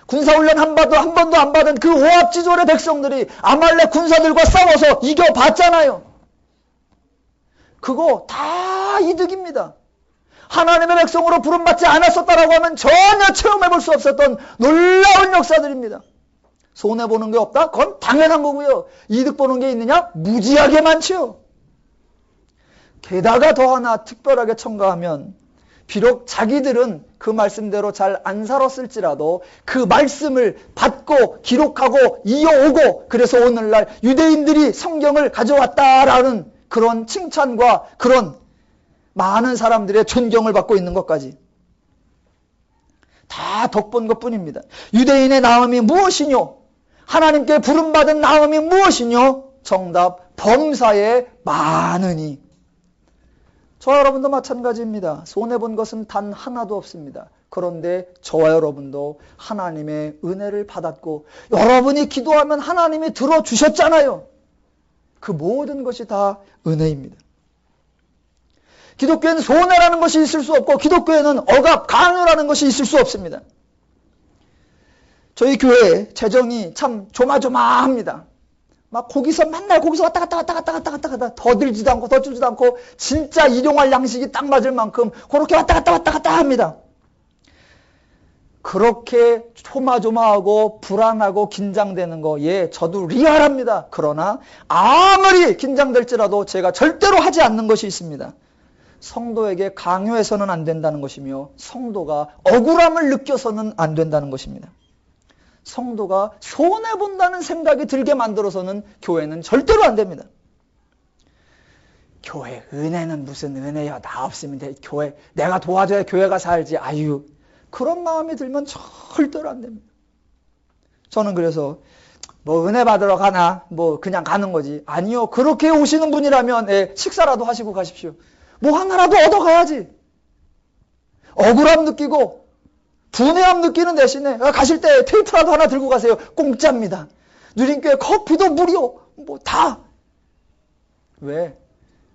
S1: 군사훈련 한 번도 안 받은 그 오합지졸의 백성들이 아말렉 군사들과 싸워서 이겨봤잖아요. 그거 다 이득입니다. 하나님의 백성으로 부름받지 않았었다라고 하면 전혀 체험해 볼 수 없었던 놀라운 역사들입니다. 손해보는 게 없다? 그건 당연한 거고요. 이득 보는 게 있느냐? 무지하게 많지요. 게다가 더 하나 특별하게 첨가하면 비록 자기들은 그 말씀대로 잘 안 살았을지라도 그 말씀을 받고 기록하고 이어오고 그래서 오늘날 유대인들이 성경을 가져왔다라는 그런 칭찬과 그런 많은 사람들의 존경을 받고 있는 것까지 다 덕본 것뿐입니다. 유대인의 나음이 무엇이뇨? 하나님께 부름받은 나음이 무엇이뇨? 정답, 범사에 많으니. 저와 여러분도 마찬가지입니다. 손해본 것은 단 하나도 없습니다. 그런데 저와 여러분도 하나님의 은혜를 받았고 여러분이 기도하면 하나님이 들어주셨잖아요. 그 모든 것이 다 은혜입니다. 기독교에는 손해라는 것이 있을 수 없고 기독교에는 억압, 강요라는 것이 있을 수 없습니다. 저희 교회 재정이 참 조마조마합니다. 막 거기서 맨날 거기서 왔다 갔다 더 들지도 않고 더 줄지도 않고 진짜 일용할 양식이 딱 맞을 만큼 그렇게 왔다 갔다 합니다. 그렇게 조마조마하고 불안하고 긴장되는 거, 예, 저도 리얼합니다. 그러나 아무리 긴장될지라도 제가 절대로 하지 않는 것이 있습니다. 성도에게 강요해서는 안 된다는 것이며 성도가 억울함을 느껴서는 안 된다는 것입니다. 성도가 손해본다는 생각이 들게 만들어서는 교회는 절대로 안 됩니다. 교회 은혜는 무슨 은혜야, 나 없으면 돼. 교회 내가 도와줘야 교회가 살지. 아유, 그런 마음이 들면 절대로 안 됩니다. 저는 그래서 뭐 은혜 받으러 가나 뭐 그냥 가는 거지. 아니요, 그렇게 오시는 분이라면 식사라도 하시고 가십시오. 뭐 하나라도 얻어가야지. 억울함 느끼고 분해함 느끼는 대신에 가실 때 테이프라도 하나 들고 가세요. 공짜입니다. 누린교회 커피도 무료. 뭐 다. 왜?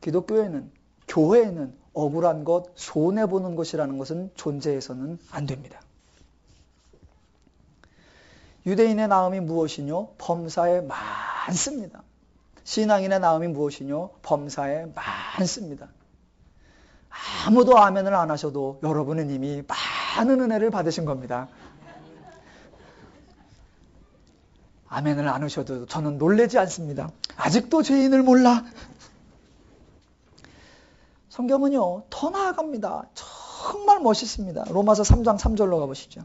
S1: 기독교회는, 교회에는 억울한 것, 손해보는 것이라는 것은 존재해서는 안 됩니다. 유대인의 나음이 무엇이뇨? 범사에 많습니다. 신앙인의 나음이 무엇이뇨? 범사에 많습니다. 아무도 아멘을 안 하셔도 여러분은 이미 많은 은혜를 받으신 겁니다. 아멘을 안 하셔도 저는 놀라지 않습니다. 아직도 죄인을 몰라. 성경은요, 더 나아갑니다. 정말 멋있습니다. 로마서 3장 3절로 가보시죠.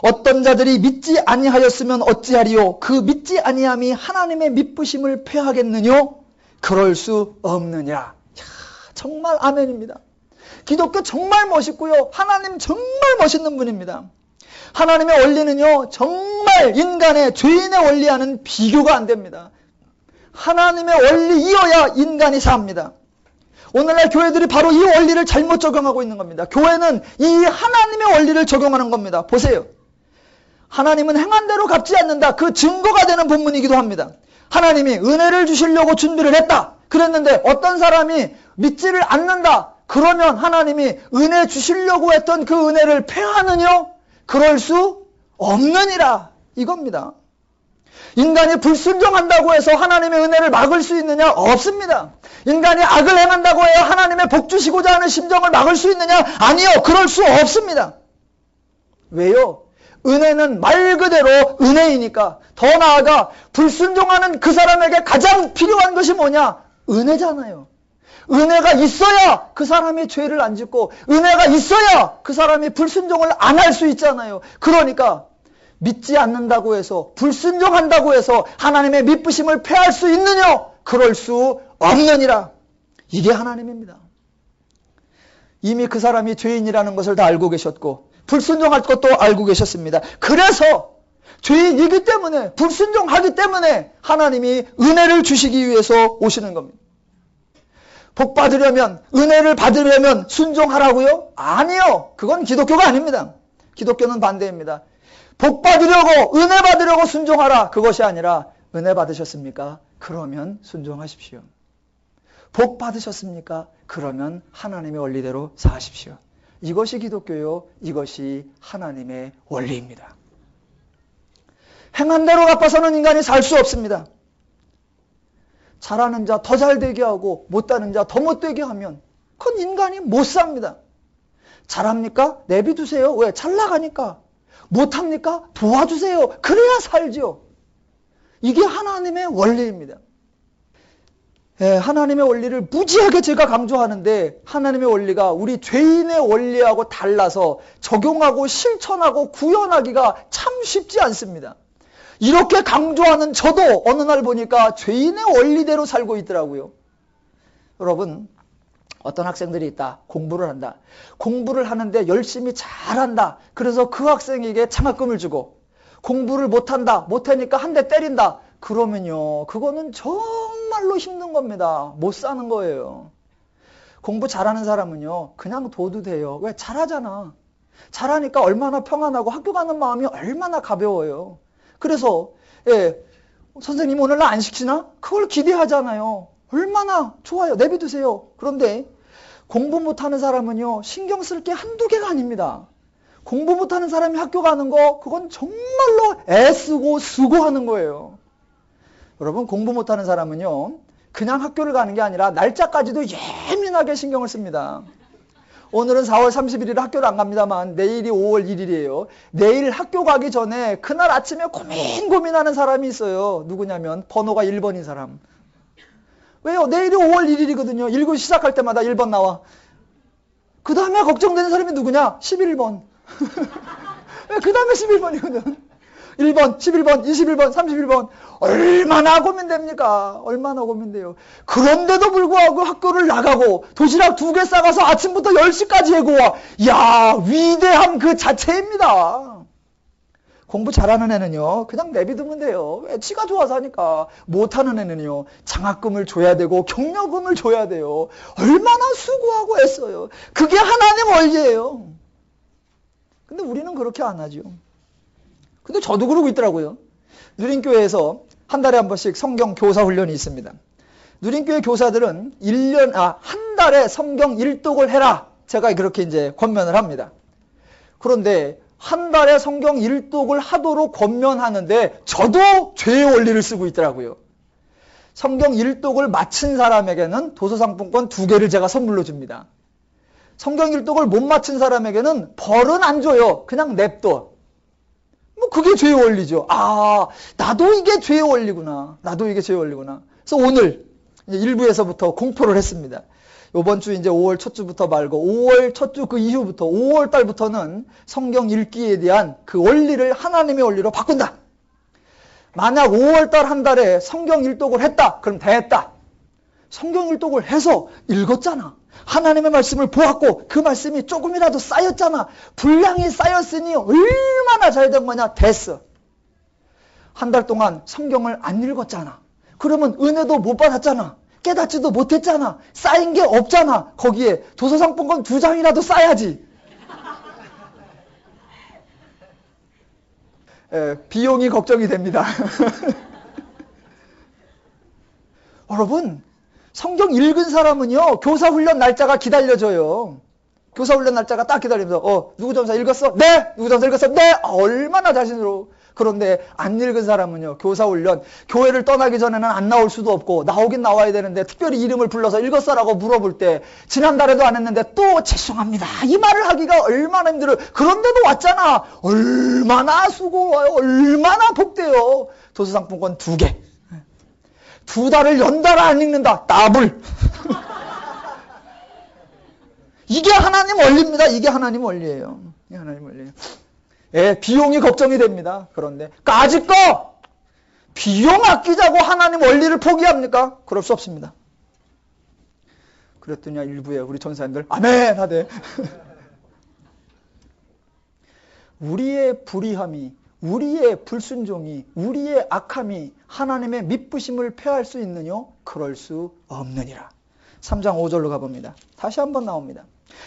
S1: 어떤 자들이 믿지 아니하였으면 어찌하리요? 그 믿지 아니함이 하나님의 미쁘심을 패하겠느뇨? 그럴 수 없느냐. 정말 아멘입니다. 기독교 정말 멋있고요. 하나님 정말 멋있는 분입니다. 하나님의 원리는요, 정말 인간의 죄인의 원리와는 비교가 안 됩니다. 하나님의 원리이어야 인간이 삽니다. 오늘날 교회들이 바로 이 원리를 잘못 적용하고 있는 겁니다. 교회는 이 하나님의 원리를 적용하는 겁니다. 보세요. 하나님은 행한 대로 갚지 않는다. 그 증거가 되는 본문이기도 합니다. 하나님이 은혜를 주시려고 준비를 했다. 그랬는데 어떤 사람이 믿지를 않는다. 그러면 하나님이 은혜 주시려고 했던 그 은혜를 패하느냐? 그럴 수 없느니라. 이겁니다. 인간이 불순종한다고 해서 하나님의 은혜를 막을 수 있느냐? 없습니다. 인간이 악을 행한다고 해야 하나님의 복 주시고자 하는 심정을 막을 수 있느냐? 아니요. 그럴 수 없습니다. 왜요? 은혜는 말 그대로 은혜이니까. 더 나아가 불순종하는 그 사람에게 가장 필요한 것이 뭐냐? 은혜잖아요. 은혜가 있어야 그 사람이 죄를 안 짓고 은혜가 있어야 그 사람이 불순종을 안 할 수 있잖아요. 그러니까 믿지 않는다고 해서 불순종한다고 해서 하나님의 미쁘심을 패할 수 있느냐? 그럴 수 없느니라. 이게 하나님입니다. 이미 그 사람이 죄인이라는 것을 다 알고 계셨고 불순종할 것도 알고 계셨습니다. 그래서 죄인이기 때문에 불순종하기 때문에 하나님이 은혜를 주시기 위해서 오시는 겁니다. 복 받으려면, 은혜를 받으려면 순종하라고요? 아니요. 그건 기독교가 아닙니다. 기독교는 반대입니다. 복 받으려고, 은혜 받으려고 순종하라. 그것이 아니라 은혜 받으셨습니까? 그러면 순종하십시오. 복 받으셨습니까? 그러면 하나님의 원리대로 사십시오. 이것이 기독교요. 이것이 하나님의 원리입니다. 행한 대로 갚아서는 인간이 살 수 없습니다. 잘하는 자 더 잘되게 하고 못하는 자 더 못되게 하면 그건 인간이 못 삽니다. 잘합니까? 내비두세요. 왜? 잘 나가니까. 못합니까? 도와주세요. 그래야 살죠. 이게 하나님의 원리입니다. 예, 하나님의 원리를 무지하게 제가 강조하는데 하나님의 원리가 우리 죄인의 원리하고 달라서 적용하고 실천하고 구현하기가 참 쉽지 않습니다. 이렇게 강조하는 저도 어느 날 보니까 죄인의 원리대로 살고 있더라고요. 여러분, 어떤 학생들이 있다. 공부를 한다. 공부를 하는데 열심히 잘한다. 그래서 그 학생에게 장학금을 주고 공부를 못한다. 못하니까 한 대 때린다. 그러면요. 그거는 정말로 힘든 겁니다. 못 사는 거예요. 공부 잘하는 사람은요. 그냥 둬도 돼요. 왜? 잘하잖아. 잘하니까 얼마나 평안하고 학교 가는 마음이 얼마나 가벼워요. 그래서 선생님 오늘 나 안 시키나? 그걸 기대하잖아요. 얼마나 좋아요. 내비두세요. 그런데 공부 못하는 사람은요. 신경 쓸 게 한두 개가 아닙니다. 공부 못하는 사람이 학교 가는 거 그건 정말로 애쓰고 수고하는 거예요. 여러분 공부 못하는 사람은요. 그냥 학교를 가는 게 아니라 날짜까지도 예민하게 신경을 씁니다. 오늘은 4월 31일 학교를 안 갑니다만 내일이 5월 1일이에요. 내일 학교 가기 전에 그날 아침에 고민하는 사람이 있어요. 누구냐면 번호가 1번인 사람. 왜요? 내일이 5월 1일이거든요. 1군 시작할 때마다 1번 나와. 그 다음에 걱정되는 사람이 누구냐? 11번. 그 다음에 11번이거든. 1번, 11번, 21번, 31번. 얼마나 고민됩니까? 얼마나 고민돼요. 그런데도 불구하고 학교를 나가고 도시락 2개 싸가서 아침부터 10시까지 해고 와. 야, 위대함 그 자체입니다. 공부 잘하는 애는요. 그냥 내비두면 돼요. 왜? 지가 좋아서 하니까. 못하는 애는요. 장학금을 줘야 되고 격려금을 줘야 돼요. 얼마나 수고하고 애써요. 그게 하나님 원리예요. 근데 우리는 그렇게 안 하죠. 근데 저도 그러고 있더라고요. 누린교회에서 한 달에 한 번씩 성경 교사 훈련이 있습니다. 누린교회 교사들은 한 달에 성경 1독을 해라. 제가 그렇게 이제 권면을 합니다. 그런데 한 달에 성경 1독을 하도록 권면하는데 저도 죄의 원리를 쓰고 있더라고요. 성경 1독을 마친 사람에게는 도서상품권 2개를 제가 선물로 줍니다. 성경 1독을 못 마친 사람에게는 벌은 안 줘요. 그냥 냅둬. 뭐 그게 죄의 원리죠. 아, 나도 이게 죄의 원리구나. 나도 이게 죄의 원리구나. 그래서 오늘 이제 1부에서부터 공포를 했습니다. 이번 주 이제 5월 첫 주부터 말고 5월 첫 주 그 이후부터 5월 달부터는 성경 읽기에 대한 그 원리를 하나님의 원리로 바꾼다. 만약 5월 달 한 달에 성경 1독을 했다. 그럼 됐다. 성경 1독을 해서 읽었잖아. 하나님의 말씀을 보았고 그 말씀이 조금이라도 쌓였잖아. 분량이 쌓였으니 얼마나 잘된 거냐. 됐어. 한 달 동안 성경을 안 읽었잖아. 그러면 은혜도 못 받았잖아. 깨닫지도 못했잖아. 쌓인 게 없잖아. 거기에 도서상품권 2장이라도 쌓아야지. 비용이 걱정이 됩니다. 여러분, 성경 읽은 사람은요, 교사훈련 날짜가 기다려져요. 교사훈련 날짜가 딱 기다리면서, 누구 전사 읽었어? 네! 누구 전사 읽었어? 네! 얼마나 자신으로. 그런데 안 읽은 사람은요, 교사훈련, 교회를 떠나기 전에는 안 나올 수도 없고, 나오긴 나와야 되는데, 특별히 이름을 불러서 읽었어라고 물어볼 때, 지난달에도 안 했는데, 또 죄송합니다. 이 말을 하기가 얼마나 힘들어요. 그런데도 왔잖아. 얼마나 수고해요. 얼마나 복돼요. 도서상품권 2개. 2달을 연달아 안 읽는다. 따블. 이게 하나님 원리입니다. 이게 하나님 원리예요. 이게 하나님 원리예요. 비용이 걱정이 됩니다. 그런데 까짓 거 비용 아끼자고 하나님 원리를 포기합니까? 그럴 수 없습니다. 그랬더니 일부에 우리 전사님들 아멘 하대. 우리의 불의함이, 우리의 불순종이, 우리의 악함이 하나님의 미쁘심을 폐할 수 있느냐? 그럴 수 없느니라. 3장 5절로 가봅니다. 다시 한번 나옵니다.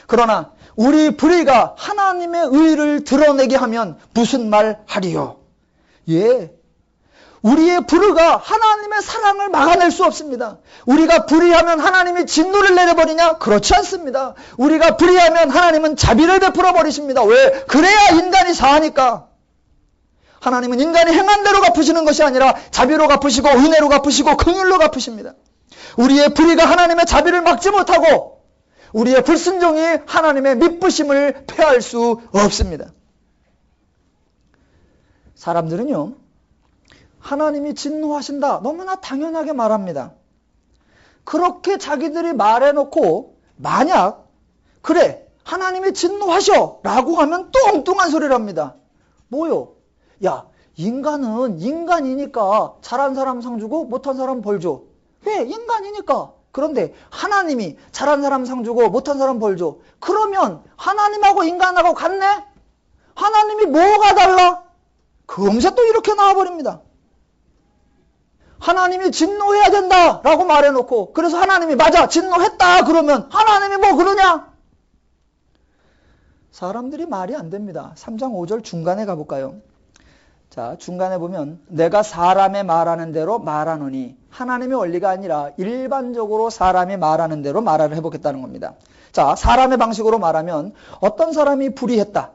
S1: 그러나 우리 불의가 하나님의 의를 드러내게 하면 무슨 말 하리요? 우리의 불의가 하나님의 사랑을 막아낼 수 없습니다. 우리가 불의하면 하나님이 진노를 내려버리냐? 그렇지 않습니다. 우리가 불의하면 하나님은 자비를 베풀어 버리십니다. 왜? 그래야 인간이 사하니까. 하나님은 인간이 행한 대로 갚으시는 것이 아니라 자비로 갚으시고 은혜로 갚으시고 긍휼로 갚으십니다. 우리의 불의가 하나님의 자비를 막지 못하고 우리의 불순종이 하나님의 미쁘심을 폐할 수 없습니다. 사람들은요, 하나님이 진노하신다 너무나 당연하게 말합니다. 그렇게 자기들이 말해놓고 만약 그래 하나님이 진노하셔 라고 하면 또 엉뚱한 소리를 합니다. 뭐요? 야, 인간은 인간이니까 잘한 사람 상 주고 못한 사람 벌 줘. 왜? 인간이니까. 그런데 하나님이 잘한 사람 상 주고 못한 사람 벌 줘. 그러면 하나님하고 인간하고 같네? 하나님이 뭐가 달라? 금세 또 이렇게 나와버립니다. 하나님이 진노해야 된다 라고 말해놓고 그래서 하나님이 맞아 진노했다 그러면 하나님이 뭐 그러냐? 사람들이 말이 안 됩니다. 3장 5절 중간에 가볼까요? 자, 중간에 보면 내가 사람의 말하는 대로 말하노니 하나님의 원리가 아니라 일반적으로 사람이 말하는 대로 말을 해보겠다는 겁니다. 자, 사람의 방식으로 말하면 어떤 사람이 불의했다.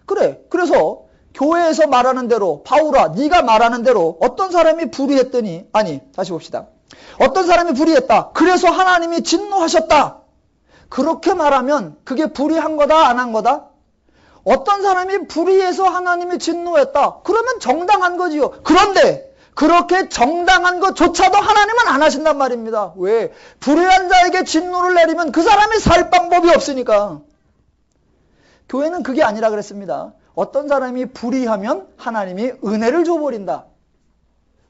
S1: 그래, 그래서 교회에서 말하는 대로 바울아 네가 말하는 대로 어떤 사람이 불의했더니 아니 다시 봅시다. 어떤 사람이 불의했다. 그래서 하나님이 진노하셨다. 그렇게 말하면 그게 불의한 거다 안 한 거다? 어떤 사람이 불의해서 하나님이 진노했다. 그러면 정당한 거지요. 그런데 그렇게 정당한 것조차도 하나님은 안 하신단 말입니다. 왜? 불의한 자에게 진노를 내리면 그 사람이 살 방법이 없으니까. 교회는 그게 아니라 그랬습니다. 어떤 사람이 불의하면 하나님이 은혜를 줘버린다.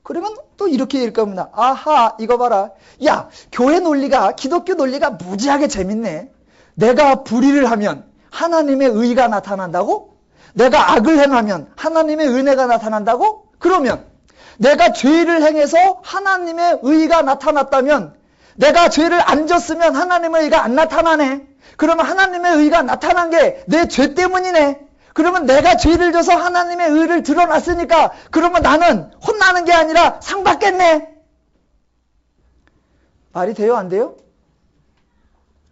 S1: 그러면 또 이렇게 읽을 겁니다. 아하, 이거 봐라. 야, 교회 논리가, 기독교 논리가 무지하게 재밌네. 내가 불의를 하면 하나님의 의가 나타난다고? 내가 악을 행하면 하나님의 은혜가 나타난다고? 그러면 내가 죄를 행해서 하나님의 의가 나타났다면 내가 죄를 안 졌으면 하나님의 의가 안 나타나네. 그러면 하나님의 의가 나타난 게 내 죄 때문이네. 그러면 내가 죄를 져서 하나님의 의를 드러났으니까 그러면 나는 혼나는 게 아니라 상 받겠네. 말이 돼요? 안 돼요?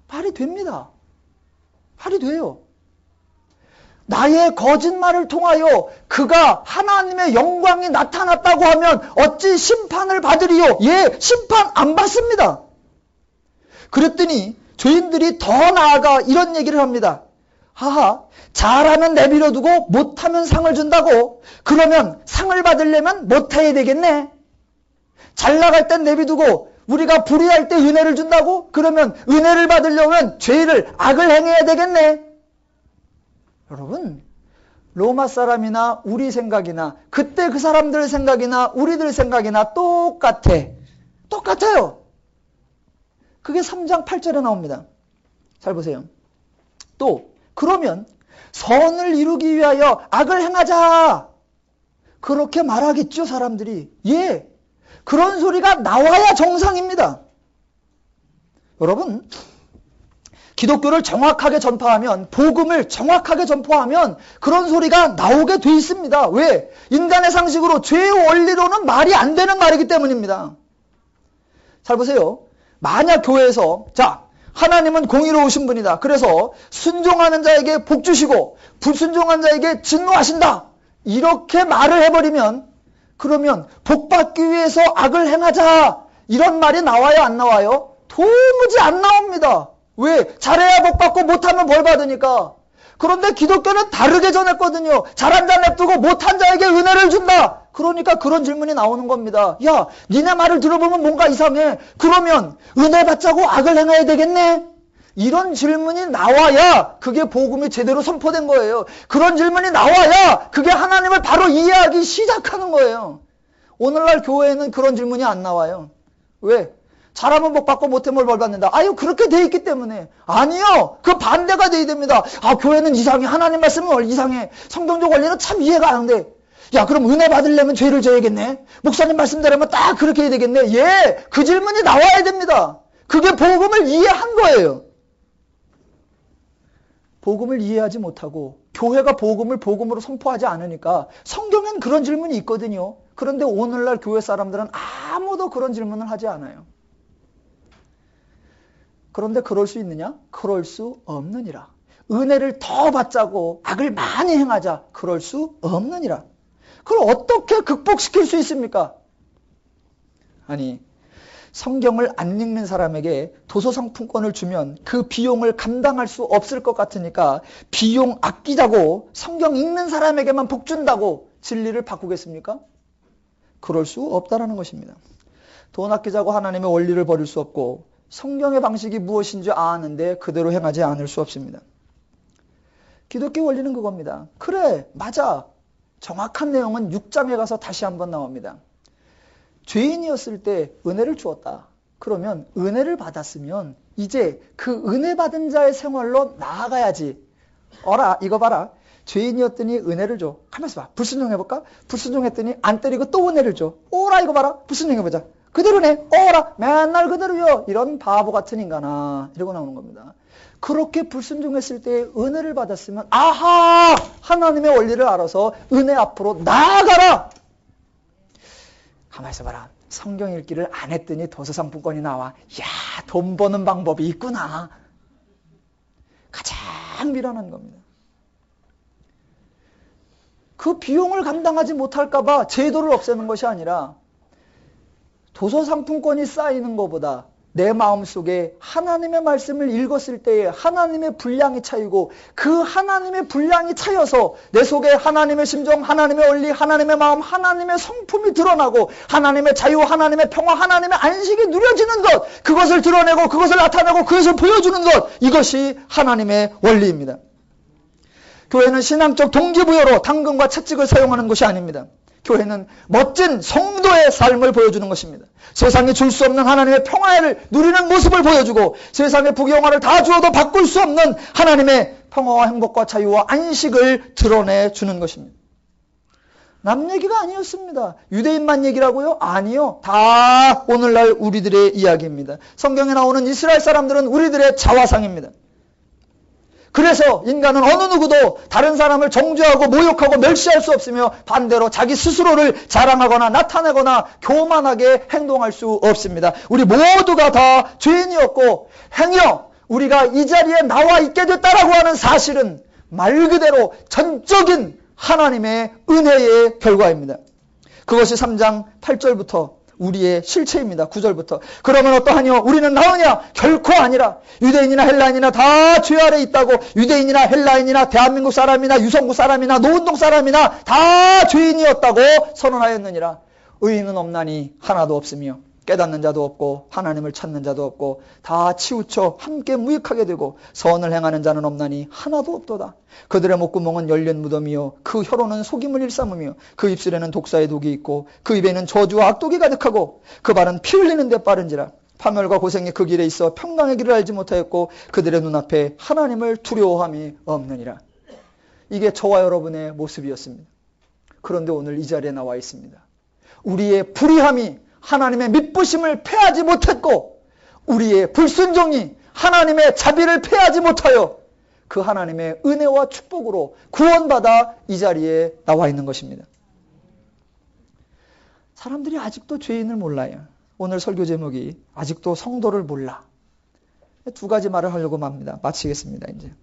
S1: 말이 됩니다. 말이 돼요. 나의 거짓말을 통하여 그가 하나님의 영광이 나타났다고 하면 어찌 심판을 받으리요? 예, 심판 안 받습니다. 그랬더니 죄인들이 더 나아가 이런 얘기를 합니다. 하하, 잘하면 내버려두고 못하면 상을 준다고? 그러면 상을 받으려면 못해야 되겠네. 잘 나갈 땐 내비두고 우리가 불의할 때 은혜를 준다고? 그러면 은혜를 받으려면 죄를 악을 행해야 되겠네. 여러분, 로마 사람이나 우리 생각이나 그때 그 사람들 생각이나 우리들 생각이나 똑같아요. 그게 3장 8절에 나옵니다. 잘 보세요. 또 그러면 선을 이루기 위하여 악을 행하자. 그렇게 말하겠죠, 사람들이. 예, 그런 소리가 나와야 정상입니다. 여러분, 기독교를 정확하게 전파하면, 복음을 정확하게 전파하면 그런 소리가 나오게 돼 있습니다. 왜? 인간의 상식으로, 죄의 원리로는 말이 안 되는 말이기 때문입니다. 잘 보세요. 만약 교회에서 자, 하나님은 공의로우신 분이다. 그래서 순종하는 자에게 복 주시고 불순종한 자에게 진노하신다. 이렇게 말을 해버리면 그러면 복 받기 위해서 악을 행하자. 이런 말이 나와요? 안 나와요? 도무지 안 나옵니다. 왜? 잘해야 복 받고 못하면 벌 받으니까. 그런데 기독교는 다르게 전했거든요. 잘한 자 냅두고 못한 자에게 은혜를 준다. 그러니까 그런 질문이 나오는 겁니다. 야, 니네 말을 들어보면 뭔가 이상해. 그러면 은혜 받자고 악을 행해야 되겠네? 이런 질문이 나와야 그게 복음이 제대로 선포된 거예요. 그런 질문이 나와야 그게 하나님을 바로 이해하기 시작하는 거예요. 오늘날 교회에는 그런 질문이 안 나와요. 왜? 잘하면 복 받고 못하면 벌 받는다. 아유, 그렇게 돼 있기 때문에. 아니요. 그 반대가 돼야 됩니다. 아, 교회는 이상해. 하나님 말씀은 이상해. 성경적 원리는 참 이해가 안 돼. 야, 그럼 은혜 받으려면 죄를 져야겠네. 목사님 말씀대로면 딱 그렇게 해야 되겠네. 예, 그 질문이 나와야 됩니다. 그게 복음을 이해한 거예요. 복음을 이해하지 못하고 교회가 복음을 복음으로 선포하지 않으니까 성경엔 그런 질문이 있거든요. 그런데 오늘날 교회 사람들은 아무도 그런 질문을 하지 않아요. 그런데 그럴 수 있느냐? 그럴 수 없느니라. 은혜를 더 받자고 악을 많이 행하자. 그럴 수 없느니라. 그걸 어떻게 극복시킬 수 있습니까? 아니, 성경을 안 읽는 사람에게 도서상품권을 주면 그 비용을 감당할 수 없을 것 같으니까 비용 아끼자고 성경 읽는 사람에게만 복 준다고 진리를 바꾸겠습니까? 그럴 수 없다라는 것입니다. 돈 아끼자고 하나님의 원리를 버릴 수 없고 성경의 방식이 무엇인지 아는데 그대로 행하지 않을 수 없습니다. 기독교 원리는 그겁니다. 그래, 맞아. 정확한 내용은 6장에 가서 다시 한번 나옵니다. 죄인이었을 때 은혜를 주었다. 그러면 은혜를 받았으면 이제 그 은혜 받은 자의 생활로 나아가야지. 어라, 이거 봐라. 죄인이었더니 은혜를 줘. 가만있어 봐. 불순종해볼까? 불순종했더니 안 때리고 또 은혜를 줘. 오라, 이거 봐라. 불순종해보자. 그대로네. 오라, 맨날 그대로요. 이런 바보 같은 인간아. 이러고 나오는 겁니다. 그렇게 불순종했을 때 은혜를 받았으면 아하! 하나님의 원리를 알아서 은혜 앞으로 나아가라! 가만히 있어봐라. 성경 읽기를 안 했더니 도서상품권이 나와. 야, 돈 버는 방법이 있구나. 가장 미련한 겁니다. 그 비용을 감당하지 못할까봐 제도를 없애는 것이 아니라 도서상품권이 쌓이는 것보다 내 마음속에 하나님의 말씀을 읽었을 때에 하나님의 분량이 차이고 그 하나님의 분량이 차여서 내 속에 하나님의 심정, 하나님의 원리, 하나님의 마음, 하나님의 성품이 드러나고 하나님의 자유, 하나님의 평화, 하나님의 안식이 누려지는 것, 그것을 드러내고 그것을 나타내고 그것을 보여주는 것, 이것이 하나님의 원리입니다. 교회는 신앙적 동기부여로 당근과 채찍을 사용하는 것이 아닙니다. 교회는 멋진 성도의 삶을 보여주는 것입니다. 세상이 줄 수 없는 하나님의 평화를 누리는 모습을 보여주고 세상의 부귀영화를 다 주어도 바꿀 수 없는 하나님의 평화와 행복과 자유와 안식을 드러내주는 것입니다. 남 얘기가 아니었습니다. 유대인만 얘기라고요? 아니요. 다 오늘날 우리들의 이야기입니다. 성경에 나오는 이스라엘 사람들은 우리들의 자화상입니다. 그래서 인간은 어느 누구도 다른 사람을 정죄하고 모욕하고 멸시할 수 없으며 반대로 자기 스스로를 자랑하거나 나타내거나 교만하게 행동할 수 없습니다. 우리 모두가 다 죄인이었고 행여 우리가 이 자리에 나와 있게 됐다라고 하는 사실은 말 그대로 전적인 하나님의 은혜의 결과입니다. 그것이 3장 8절부터 우리의 실체입니다. 9절부터. 그러면 어떠하뇨? 우리는 나으냐? 결코 아니라. 유대인이나 헬라인이나 다 죄 아래 있다고. 유대인이나 헬라인이나 대한민국 사람이나 유성구 사람이나 노은동 사람이나 다 죄인이었다고 선언하였느니라. 의인은 없나니 하나도 없으며 깨닫는 자도 없고 하나님을 찾는 자도 없고 다 치우쳐 함께 무익하게 되고 선을 행하는 자는 없나니 하나도 없도다. 그들의 목구멍은 열린 무덤이요 그 혀로는 속임을 일삼으며 그 입술에는 독사의 독이 있고 그 입에는 저주와 악독이 가득하고 그 발은 피 흘리는 데 빠른지라. 파멸과 고생이 그 길에 있어 평강의 길을 알지 못하였고 그들의 눈앞에 하나님을 두려워함이 없느니라. 이게 저와 여러분의 모습이었습니다. 그런데 오늘 이 자리에 나와 있습니다. 우리의 불의함이 하나님의 미쁘심을 패하지 못했고 우리의 불순종이 하나님의 자비를 패하지 못하여 그 하나님의 은혜와 축복으로 구원받아 이 자리에 나와 있는 것입니다. 사람들이 아직도 죄인을 몰라요. 오늘 설교 제목이 아직도 성도를 몰라. 두 가지 말을 하려고 합니다. 마치겠습니다. 이제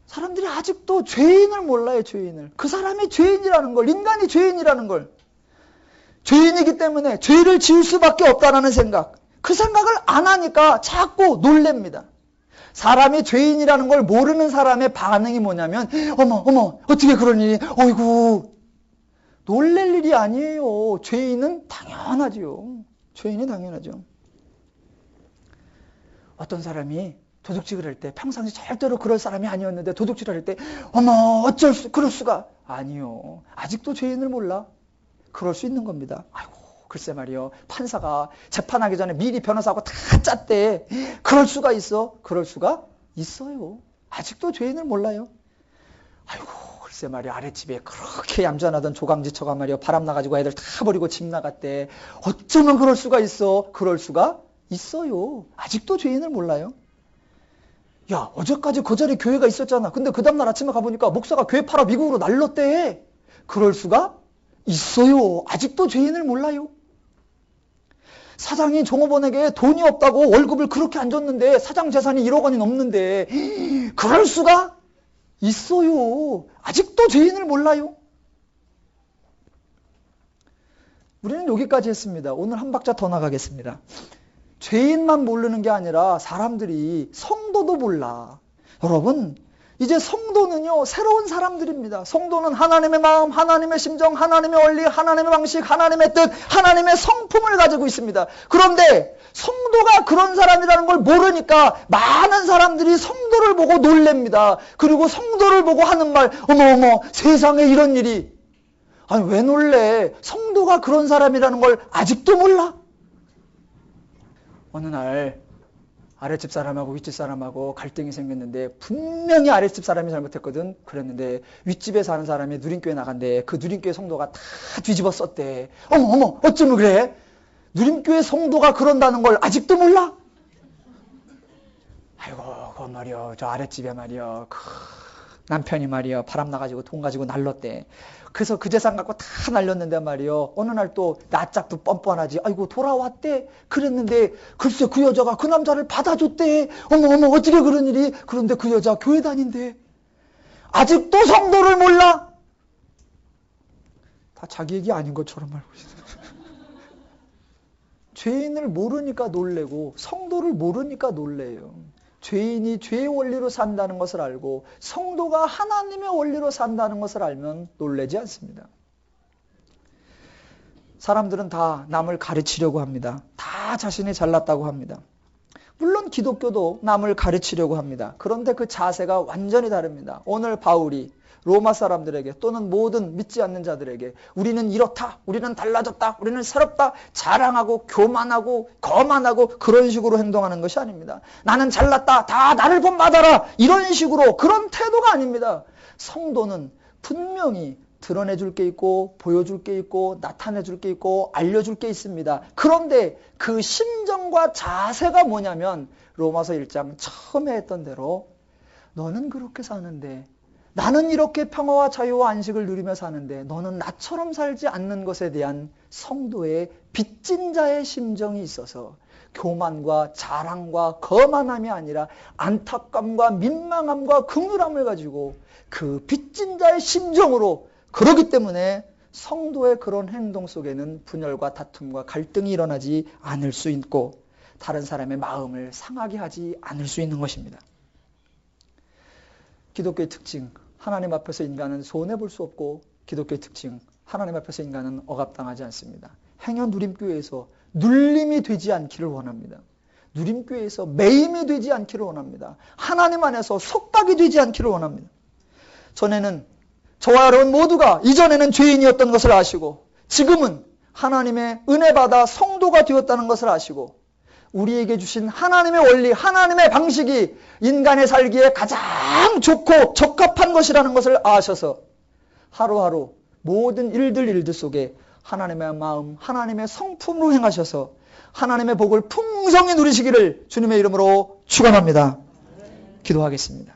S1: 사람들이 아직도 죄인을 몰라요. 죄인을. 그 사람이 죄인이라는 걸, 인간이 죄인이라는 걸. 죄인이기 때문에 죄를 지을 수밖에 없다는 생각. 그 생각을 안 하니까 자꾸 놀랍니다. 사람이 죄인이라는 걸 모르는 사람의 반응이 뭐냐면 어머 어떻게 그런 일이 어이구 놀랄 일이 아니에요. 죄인은 당연하지요. 죄인이 당연하죠. 어떤 사람이 도둑질을 할 때 평상시 절대로 그럴 사람이 아니었는데 도둑질을 할 때 어머 그럴 수가 아니요. 아직도 죄인을 몰라. 그럴 수 있는 겁니다. 아이고 글쎄 말이요. 판사가 재판하기 전에 미리 변호사하고 다 짰대. 그럴 수가 있어? 그럴 수가 있어요. 아직도 죄인을 몰라요. 아이고 글쎄 말이요. 아랫집에 그렇게 얌전하던 조강지처가 말이요. 바람 나가지고 애들 다 버리고 집 나갔대. 어쩌면 그럴 수가 있어? 그럴 수가 있어요. 아직도 죄인을 몰라요. 야 어제까지 그 자리에 교회가 있었잖아. 근데 그 다음날 아침에 가보니까 목사가 교회 팔아 미국으로 날렸대. 그럴 수가 있어요. 아직도 죄인을 몰라요. 사장이 종업원에게 돈이 없다고 월급을 그렇게 안 줬는데 사장 재산이 1억 원이 넘는데 그럴 수가 있어요. 아직도 죄인을 몰라요. 우리는 여기까지 했습니다. 오늘 한 박자 더 나가겠습니다. 죄인만 모르는 게 아니라 사람들이 성도도 몰라. 여러분, 이제 성도는요, 새로운 사람들입니다. 성도는 하나님의 마음, 하나님의 심정, 하나님의 원리, 하나님의 방식, 하나님의 뜻, 하나님의 성품을 가지고 있습니다. 그런데 성도가 그런 사람이라는 걸 모르니까 많은 사람들이 성도를 보고 놀랍니다. 그리고 성도를 보고 하는 말, 어머, 세상에 이런 일이. 아니, 왜 놀래? 성도가 그런 사람이라는 걸 아직도 몰라? 어느 날 아랫집 사람하고 윗집 사람하고 갈등이 생겼는데 분명히 아랫집 사람이 잘못했거든. 그랬는데 윗집에 사는 사람이 누림교회 나간대. 그 누림교회 성도가 다 뒤집어 썼대. 어머, 어쩌면 그래? 누림교회 성도가 그런다는 걸 아직도 몰라? 아이고, 그건 말이야. 저 아랫집에 말이야. 남편이 말이야. 바람 나가지고 돈 가지고 날렸대. 그래서 그 재산 갖고 다 날렸는데 말이요. 어느 날 또 낯짝도 뻔뻔하지. 아이고, 돌아왔대. 그랬는데 글쎄 그 여자가 그 남자를 받아줬대. 어머, 어떻게 그런 일이. 그런데 그 여자 교회 다닌대. 아직도 성도를 몰라? 다 자기 얘기 아닌 것처럼 알고 있어. 죄인을 모르니까 놀래고 성도를 모르니까 놀래요. 죄인이 죄의 원리로 산다는 것을 알고 성도가 하나님의 원리로 산다는 것을 알면 놀라지 않습니다. 사람들은 다 남을 가르치려고 합니다. 다 자신이 잘났다고 합니다. 물론 기독교도 남을 가르치려고 합니다. 그런데 그 자세가 완전히 다릅니다. 오늘 바울이 로마 사람들에게 또는 모든 믿지 않는 자들에게 우리는 이렇다, 우리는 달라졌다, 우리는 새롭다, 자랑하고 교만하고 거만하고 그런 식으로 행동하는 것이 아닙니다. 나는 잘났다, 다 나를 본받아라, 이런 식으로 그런 태도가 아닙니다. 성도는 분명히 드러내줄 게 있고 보여줄 게 있고 나타내줄 게 있고 알려줄 게 있습니다. 그런데 그 심정과 자세가 뭐냐면 로마서 1장 처음에 했던 대로 너는 그렇게 사는데 나는 이렇게 평화와 자유와 안식을 누리며 사는데 너는 나처럼 살지 않는 것에 대한 성도의 빚진 자의 심정이 있어서 교만과 자랑과 거만함이 아니라 안타까움과 민망함과 긍휼함을 가지고 그 빚진 자의 심정으로 그러기 때문에 성도의 그런 행동 속에는 분열과 다툼과 갈등이 일어나지 않을 수 있고 다른 사람의 마음을 상하게 하지 않을 수 있는 것입니다. 기독교의 특징, 하나님 앞에서 인간은 손해볼 수 없고 기독교의 특징, 하나님 앞에서 인간은 억압당하지 않습니다. 행여 누림교회에서 눌림이 되지 않기를 원합니다. 누림교회에서 매임이 되지 않기를 원합니다. 하나님 안에서 속박이 되지 않기를 원합니다. 전에는 저와 여러분 모두가 이전에는 죄인이었던 것을 아시고 지금은 하나님의 은혜 받아 성도가 되었다는 것을 아시고 우리에게 주신 하나님의 원리, 하나님의 방식이 인간의 살기에 가장 좋고 적합한 것이라는 것을 아셔서 하루하루 모든 일들 속에 하나님의 마음, 하나님의 성품으로 행하셔서 하나님의 복을 풍성히 누리시기를 주님의 이름으로 축원합니다. 기도하겠습니다.